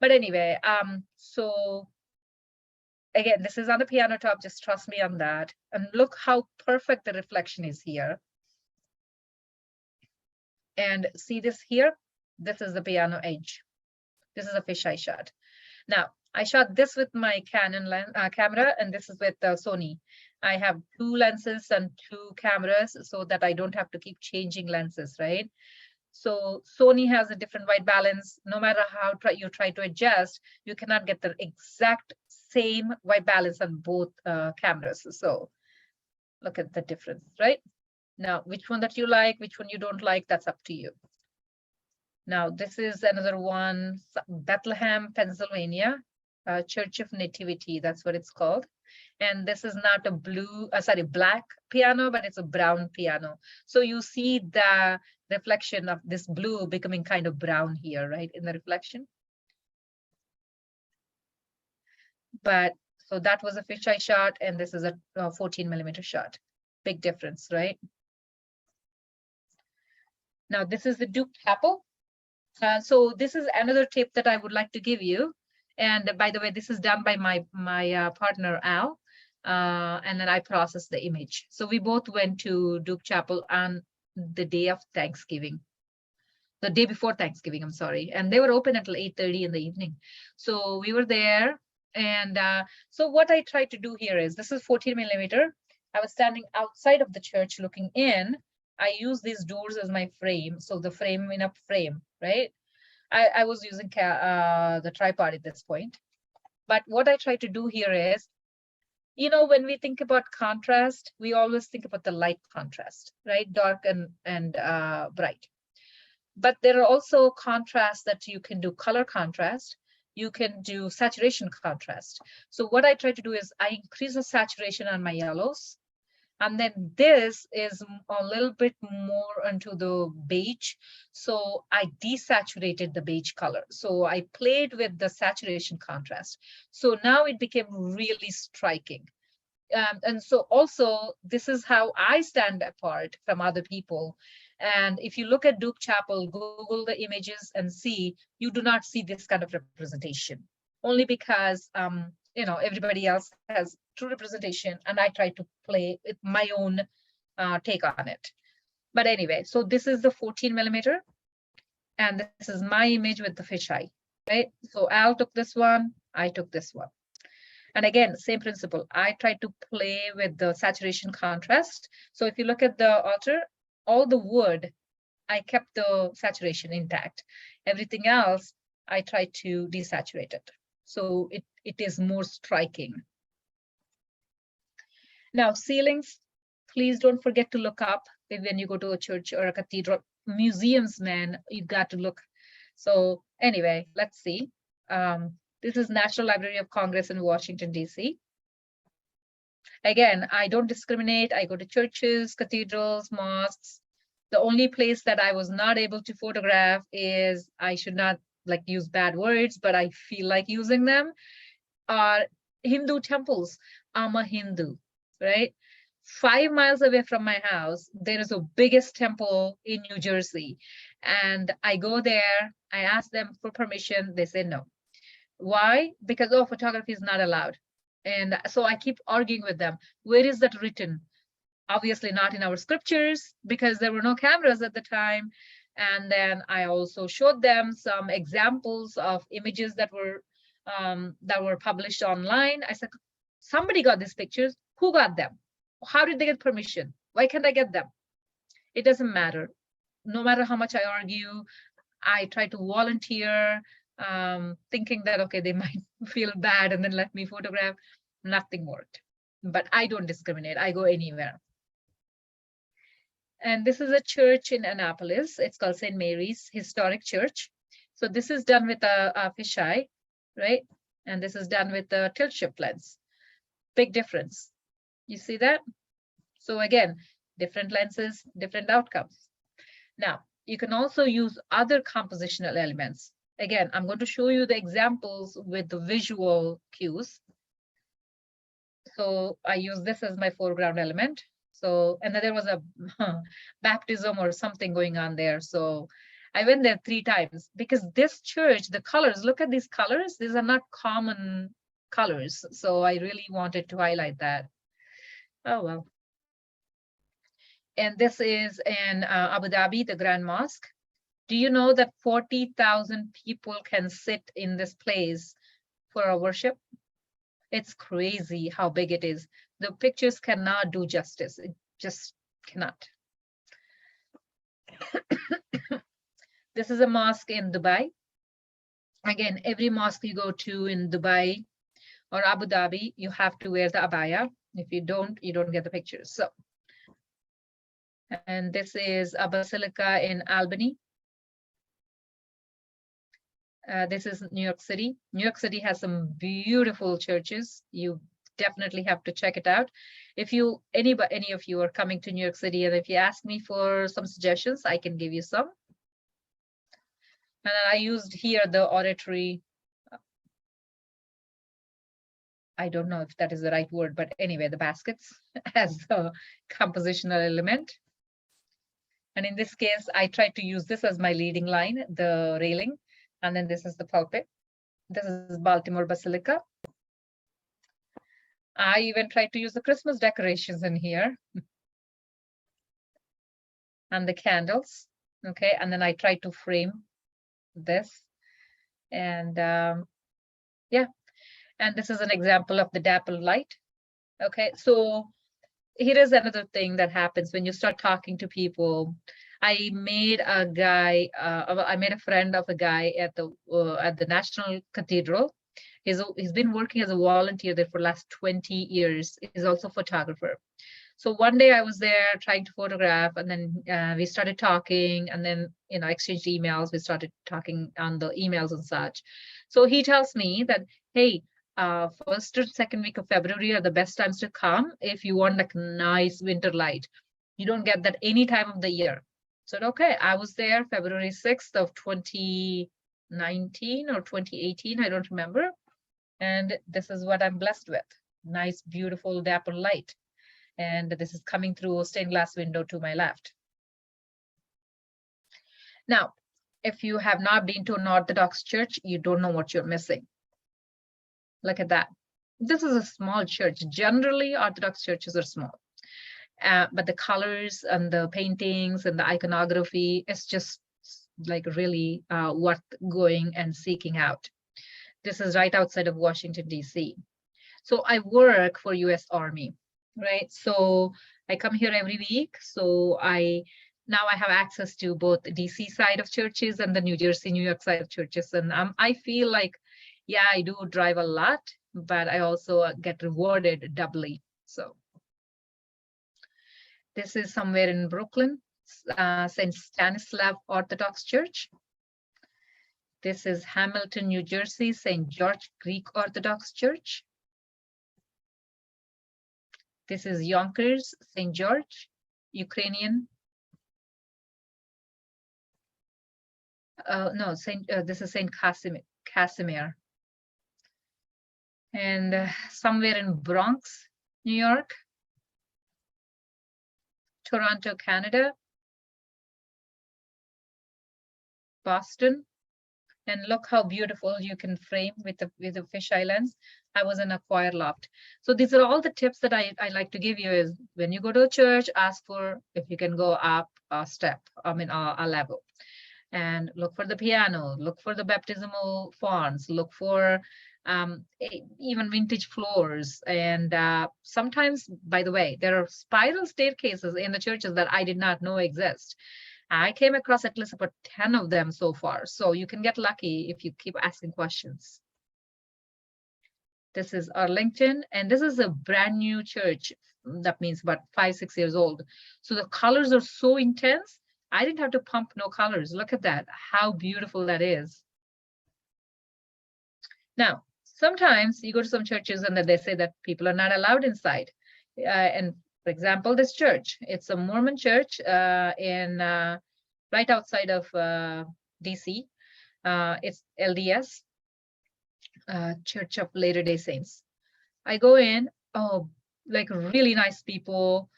But anyway, so again, this is on the piano top, just trust me on that. And look how perfect the reflection is here. And see this here? This is the piano edge. This is a fisheye shot. Now, I shot this with my Canon camera, and this is with Sony. I have 2 lenses and 2 cameras so that I don't have to keep changing lenses, right? So Sony has a different white balance. No matter how you try to adjust, you cannot get the exact same white balance on both cameras. So look at the difference, right? Now, which one that you like, which one you don't like, that's up to you. Now, this is another one, Bethlehem, Pennsylvania, Church of Nativity, that's what it's called. And this is not a black piano, but it's a brown piano. So you see the reflection of this blue becoming kind of brown here, right, in the reflection. But so that was a fisheye shot, and this is a 14mm shot. Big difference, right? Now, this is the Duke Chapel. So this is another tip that I would like to give you. And by the way, this is done by my partner, Al. And then I processed the image. So we both went to Duke Chapel on the day of Thanksgiving. The day before Thanksgiving, I'm sorry. And they were open until 8:30 in the evening. So we were there. And so what I tried to do here is, this is 14mm. I was standing outside of the church looking in. I use these doors as my frame. So the frame in a frame, right? I was using the tripod at this point. But what I try to do here is, you know, when we think about contrast, we always think about the light contrast, right? Dark and bright. But there are also contrasts that you can do, color contrast. You can do saturation contrast. So what I try to do is I increase the saturation on my yellows. And then this is a little bit more into the beige. So I desaturated the beige color. So I played with the saturation contrast. So now it became really striking. And so also, this is how I stand apart from other people. And if you look at Duke Chapel, Google the images and see, you do not see this kind of representation. Only because you know, everybody else has true representation, and I try to play with my own take on it. But anyway, so this is the 14mm, and this is my image with the fisheye, right? So Al took this one, I took this one. And again, same principle. I try to play with the saturation contrast. So if you look at the altar, all the wood, I kept the saturation intact. Everything else, I try to desaturate it. So it is more striking. Now, ceilings, please don't forget to look up when you go to a church or a cathedral. museums, man, you got to look. So anyway, let's see. This is National Library of Congress in Washington, D.C. Again, I don't discriminate. I go to churches, cathedrals, mosques. The only place that I was not able to photograph is, I should not like use bad words, but I feel like using them, are Hindu temples. I'm a Hindu, right? 5 miles away from my house, there is a biggest temple in New Jersey. And I go there, I ask them for permission, they say no. Why? Because, oh, photography is not allowed. And so I keep arguing with them. Where is that written? Obviously not in our scriptures, because there were no cameras at the time. And then I also showed them some examples of images that were published online. I said, somebody got these pictures. Who got them? How did they get permission? Why can't I get them? It doesn't matter. No matter how much I argue, I try to volunteer, thinking that, okay, they might feel bad and then let me photograph. Nothing worked. But I don't discriminate. I go anywhere. And this is a church in Annapolis. It's called St. Mary's Historic Church. So this is done with a fisheye, right? And this is done with the tilt shift lens. Big difference. You see that? So again, different lenses, different outcomes. Now, you can also use other compositional elements. Again, I'm going to show you the examples with the visual cues. So I use this as my foreground element. So, and then there was a baptism or something going on there. So I went there 3 times because this church, the colors, look at these colors. These are not common colors. So I really wanted to highlight that. Oh, well. And this is in Abu Dhabi, the Grand Mosque. Do you know that 40,000 people can sit in this place for a worship? It's crazy how big it is. The pictures cannot do justice. It just cannot. This is a mosque in Dubai. Again, every mosque you go to in Dubai or Abu Dhabi, you have to wear the abaya. If you don't get the pictures. So, and this is a basilica in Albany. This is New York City. New York City has some beautiful churches. You definitely have to check it out. If you, any of you are coming to New York City, and if you ask me for some suggestions, I can give you some. And I used here the oratory. I don't know if that is the right word, but anyway, the baskets as the compositional element. And in this case, I tried to use this as my leading line, the railing. And then this is the pulpit. This is Baltimore Basilica. I even tried to use the Christmas decorations in here. And the candles, okay? And then I tried to frame this. And yeah, and this is an example of the dappled light. Okay, so here is another thing that happens when you start talking to people. I made a guy, I made a friend of a guy at the National Cathedral. He's been working as a volunteer there for the last 20 years. He's also a photographer. So one day I was there trying to photograph, and then we started talking, and then exchanged emails. We started talking on the emails and such. So he tells me that, hey, first or second week of February are the best times to come if you want like nice winter light. You don't get that any time of the year. So okay, I was there February 6th of 2019 or 2018, I don't remember. And this is what I'm blessed with. Nice, beautiful dapple light. And this is coming through a stained glass window to my left. Now, if you have not been to an Orthodox church, you don't know what you're missing. Look at that. This is a small church. Generally, Orthodox churches are small. But the colors and the paintings and the iconography is just like really worth going and seeking out. This is right outside of Washington, D.C. So I work for U.S. Army, right? So I come here every week. So now I have access to both the DC side of churches and the New Jersey, New York side of churches. And I feel like, yeah, I do drive a lot, but I also get rewarded doubly. So this is somewhere in Brooklyn. St. Stanislav Orthodox Church. This is Hamilton, New Jersey, St. George Greek Orthodox Church. This is Yonkers, St. George, Ukrainian. No, this is St. Casimir. And somewhere in Bronx, New York. Toronto, Canada. Boston. And look how beautiful you can frame with the fisheye lens. I was in a choir loft. So these are all the tips that I like to give you is when you go to a church, ask for if you can go up a step, a level. And look for the piano, look for the baptismal fonts, look for even vintage floors. And sometimes, by the way, there are spiral staircases in the churches that I did not know exist. I came across at least about 10 of them so far. So you can get lucky if you keep asking questions. This is Arlington, and this is a brand new church. That means about 5-6 years old. So the colors are so intense. I didn't have to pump no colors. Look at that, how beautiful that is. Now, sometimes you go to some churches and they say that people are not allowed inside. And for example, this church, it's a Mormon church right outside of DC. It's LDS, Church of Latter-day Saints. I go in, like really nice people,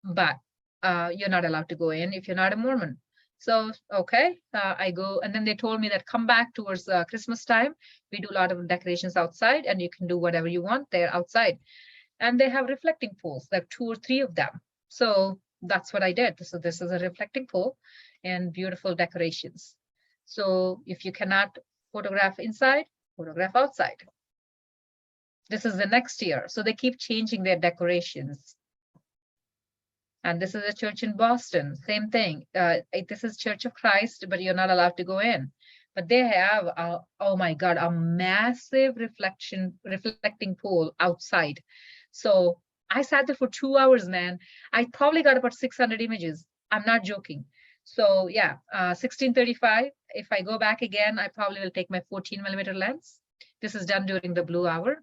but you're not allowed to go in if you're not a Mormon. So, okay, I go, and then they told me that come back towards Christmas time. We do a lot of decorations outside, and you can do whatever you want there outside. And they have reflecting pools, like 2 or 3 of them. So that's what I did. So this is a reflecting pool and beautiful decorations. So if you cannot photograph inside, photograph outside. This is the next year. So they keep changing their decorations. And this is a church in Boston, same thing. This is Church of Christ, but you're not allowed to go in. But they have, oh my God, a massive reflecting pool outside. So I sat there for 2 hours, man. I probably got about 600 images. I'm not joking. So yeah, 1635. If I go back again, I probably will take my 14mm lens. This is done during the blue hour.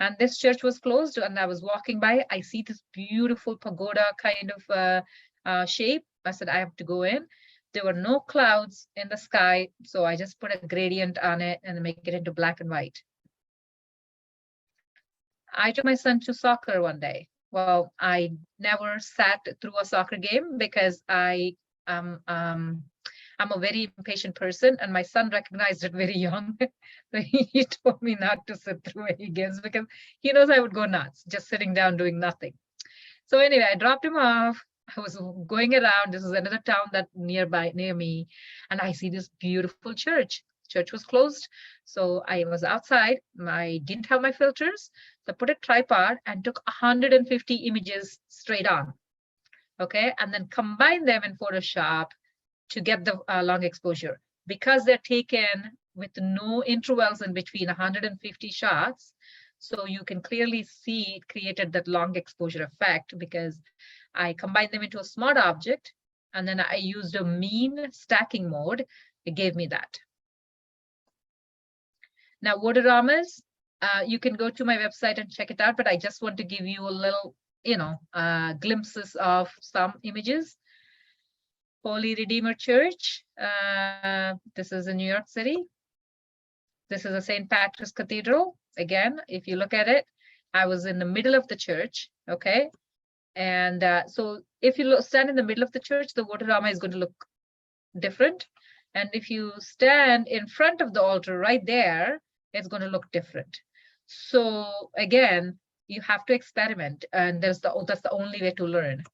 And this church was closed, and I was walking by. I see this beautiful pagoda kind of shape. I said, I have to go in. There were no clouds in the sky, so I just put a gradient on it and make it into black and white. I took my son to soccer one day. Well, I never sat through a soccer game because I'm a very impatient person, and my son recognized it very young. So he told me not to sit through any games because he knows I would go nuts just sitting down doing nothing. So anyway, I dropped him off. I was going around. This is another town that near me, and I see this beautiful church. Church was closed, so I was outside. I didn't have my filters, so I put a tripod and took 150 images straight on. Okay, and then combined them in Photoshop to get the long exposure. Because they're taken with no intervals in between 150 shots, so you can clearly see it created that long exposure effect because I combined them into a smart object, and then I used a mean stacking mode. It gave me that. Now, waterramas, you can go to my website and check it out, but I just want to give you a little, glimpses of some images. Holy Redeemer Church. This is in New York City. This is a St. Patrick's Cathedral. Again, if you look at it, I was in the middle of the church, okay? And so if you stand in the middle of the church, the waterrama is going to look different. And if you stand in front of the altar right there, it's going to look different. So again, you have to experiment, and that's the only way to learn.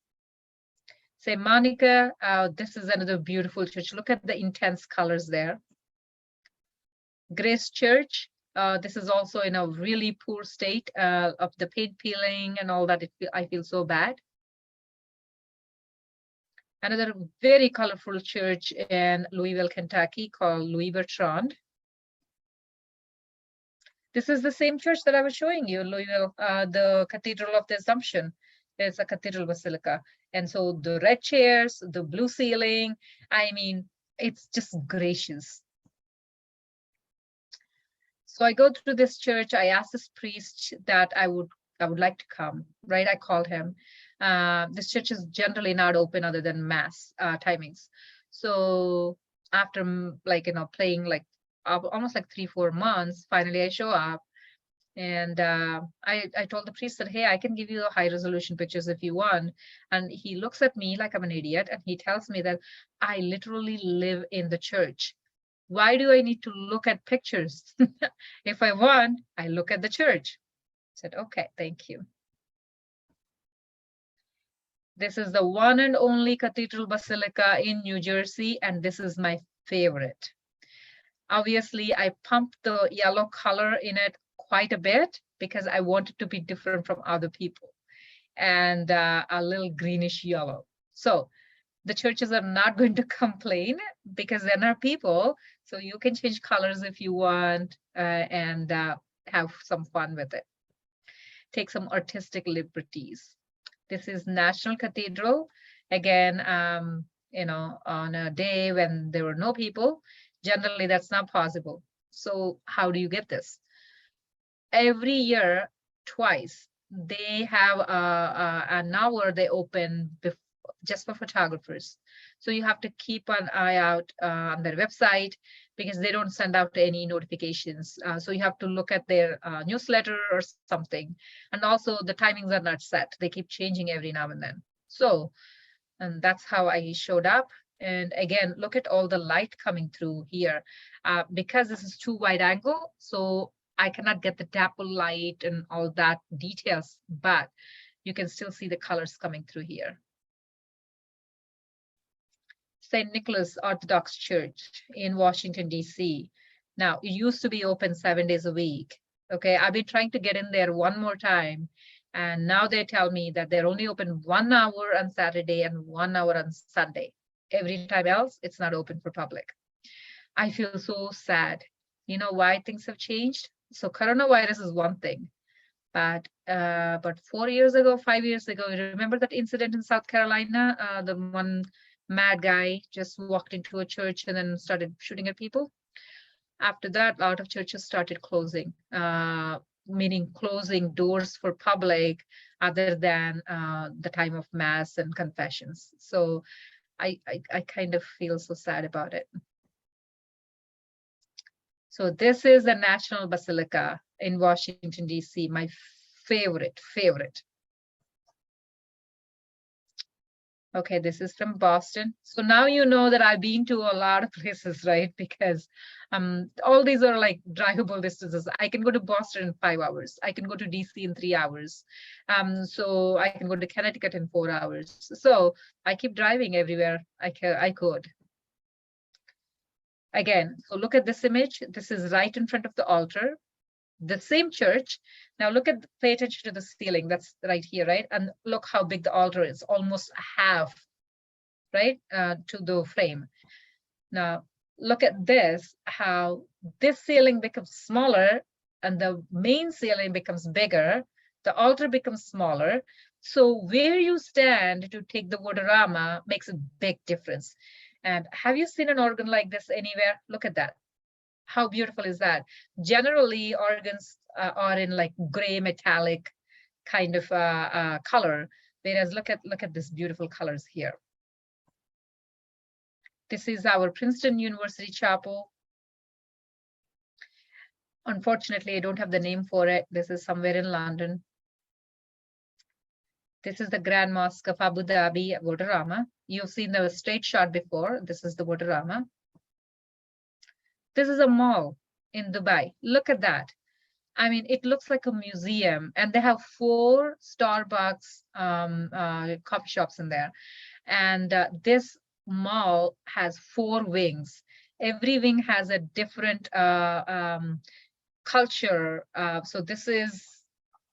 St. Monica, this is another beautiful church. Look at the intense colors there. Grace Church, this is also in a really poor state of the paint peeling and all that. I feel so bad. Another very colorful church in Louisville, Kentucky called Louis Bertrand. This is the same church that I was showing you, Louisville, the Cathedral of the Assumption. It's a cathedral basilica. And so the red chairs, the blue ceiling, I mean, it's just gracious. So I go through this church. I asked this priest that I would like to come, right? I called him. This church is generally not open other than mass timings. So after playing like almost like 3-4 months, finally I show up. And I told the priest that, hey, I can give you high resolution pictures if you want. And he looks at me like I'm an idiot. And he tells me that I literally live in the church. Why do I need to look at pictures? If I want, I look at the church. I said, okay, thank you. This is the one and only cathedral basilica in New Jersey, and this is my favorite. Obviously, I pumped the yellow color in it quite a bit because I wanted to be different from other people, and a little greenish yellow. So the churches are not going to complain because they're not people. So you can change colors if you want and have some fun with it. Take some artistic liberties. This is National Cathedral. Again, on a day when there were no people, generally that's not possible. So how do you get this? Every year, twice, they have an hour they open just for photographers. So you have to keep an eye out on their website because they don't send out any notifications. So you have to look at their newsletter or something. And also the timings are not set. They keep changing every now and then. So, and that's how I showed up. And again, look at all the light coming through here. Because this is too wide angle, so I cannot get the dapple light and all that details, but you can still see the colors coming through here. St. Nicholas Orthodox Church in Washington, D.C. Now, it used to be open 7 days a week. Okay, I've been trying to get in there one more time. And now they tell me that they're only open 1 hour on Saturday and 1 hour on Sunday. Every time else, it's not open for public. I feel so sad. You know why things have changed? So coronavirus is one thing. But 4 years ago, 5 years ago, you remember that incident in South Carolina? The one mad guy just walked into a church and then started shooting at people. After that, a lot of churches started closing, meaning closing doors for public other than the time of mass and confessions. So I kind of feel so sad about it. So this is the National Basilica in Washington, D.C., my favorite. Okay, this is from Boston. So now you know that I've been to a lot of places, right? Because all these are like drivable distances. I can go to Boston in 5 hours. I can go to DC in 3 hours. So I can go to Connecticut in 4 hours. So I keep driving everywhere I could. Again, so look at this image. This is right in front of the altar. The same church. Now pay attention to the ceiling. That's right here, right? And look how big the altar is, almost half, right, to the frame. Now look at this, how this ceiling becomes smaller and the main ceiling becomes bigger. The altar becomes smaller. So where you stand to take the Vodorama makes a big difference. And have you seen an organ like this anywhere? Look at that. How beautiful is that? Generally, organs are in like gray metallic kind of color, whereas look at this beautiful colors here. This is our Princeton University chapel. Unfortunately, I don't have the name for it. This is somewhere in London. This is the Grand Mosque of Abu Dhabi, Vodorama. You've seen the straight shot before. This is the Vodorama. This is a mall in Dubai. Look at that. I mean, it looks like a museum, and they have 4 Starbucks coffee shops in there. And this mall has 4 wings. Every wing has a different culture. So this is,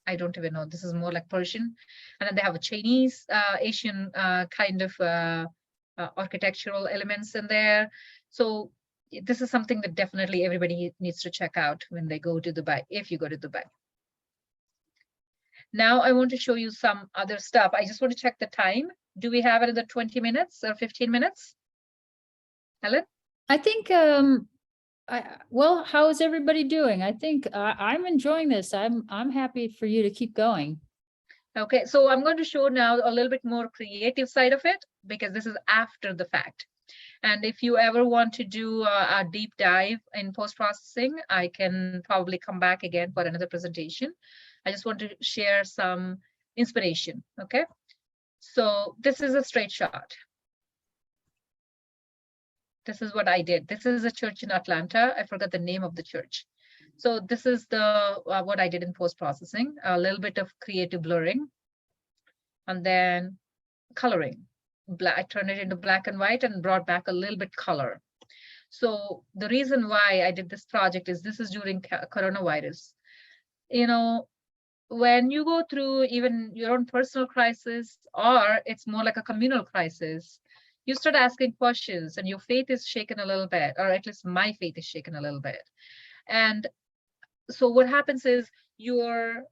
I don't even know, this is more like Persian. And then they have a Chinese, Asian kind of architectural elements in there. So this is something that definitely everybody needs to check out when they go to Dubai, if you go to Dubai. Now I want to show you some other stuff. I just want to check the time. Do we have another 20 minutes or 15 minutes? Helen? I think, well, how is everybody doing? I think I'm enjoying this. I'm happy for you to keep going. Okay, so I'm going to show now a little bit more creative side of it, because this is after the fact. And if you ever want to do a deep dive in post-processing, I can probably come back again for another presentation. I just want to share some inspiration, okay? So this is a straight shot. This is what I did. This is a church in Atlanta. I forgot the name of the church. So this is the what I did in post-processing, a little bit of creative blurring, and then coloring. I turned it into black and white and brought back a little bit color. So the reason why I did this project is this is during coronavirus. You know, when you go through even your own personal crisis, or it's more like a communal crisis, you start asking questions and your faith is shaken a little bit, or at least my faith is shaken a little bit. And so what happens is your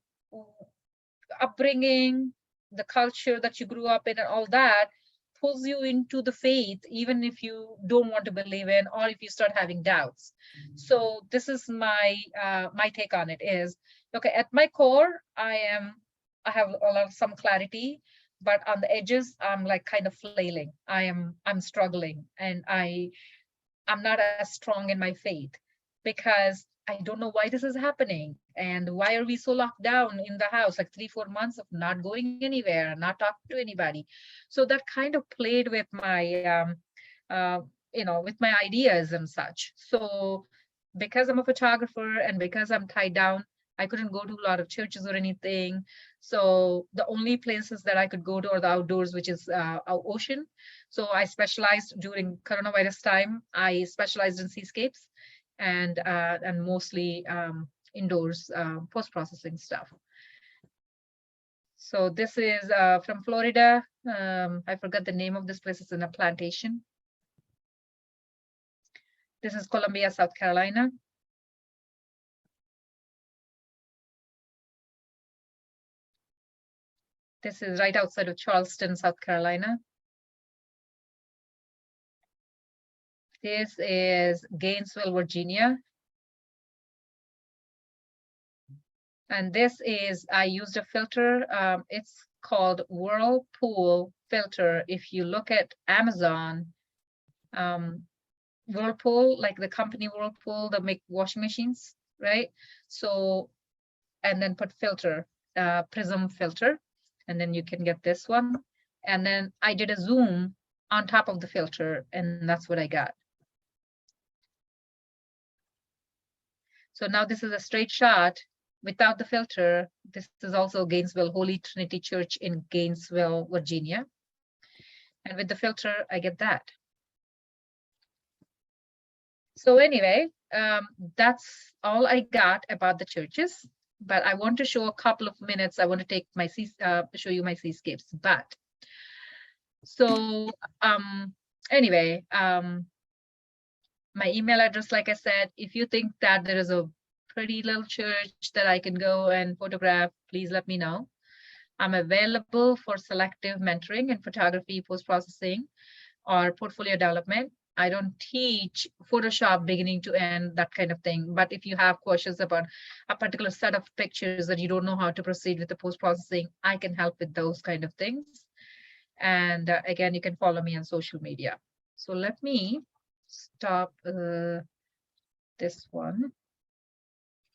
upbringing, the culture that you grew up in and all that pulls you into the faith, even if you don't want to believe in, or if you start having doubts. So this is my my take on it is, okay, at my core, I have some clarity, but on the edges, I'm like kind of flailing. I'm struggling, and I'm not as strong in my faith, because I don't know why this is happening. And why are we so locked down in the house, like 3-4 months of not going anywhere, not talking to anybody? So that kind of played with my, with my ideas and such. So because I'm a photographer and because I'm tied down, I couldn't go to a lot of churches or anything. So the only places that I could go to are the outdoors, which is ocean. So I specialized during coronavirus time. I specialized in seascapes and mostly indoors post-processing stuff. So this is from Florida. I forgot the name of this place. It's in a plantation. This is Columbia, South Carolina. This is right outside of Charleston, South Carolina. This is Gainesville, Virginia. And this is, I used a filter. It's called Whirlpool filter. If you look at Amazon, Whirlpool, like the company Whirlpool that make washing machines, right? So, and then put filter, prism filter, and then you can get this one. And then I did a zoom on top of the filter, and that's what I got. So now this is a straight shot without the filter. This is also Gainesville Holy Trinity Church in Gainesville, Virginia. And with the filter, I get that. So anyway, that's all I got about the churches. But I want to show a couple of minutes. I want to take my show you my seascapes. But so anyway, my email address, like I said, if you think that there is a pretty little church that I can go and photograph, please let me know. I'm available for selective mentoring in photography, post-processing, or portfolio development. I don't teach Photoshop beginning to end, that kind of thing. But if you have questions about a particular set of pictures that you don't know how to proceed with the post-processing, I can help with those kind of things. And again, you can follow me on social media. So let me stop this one.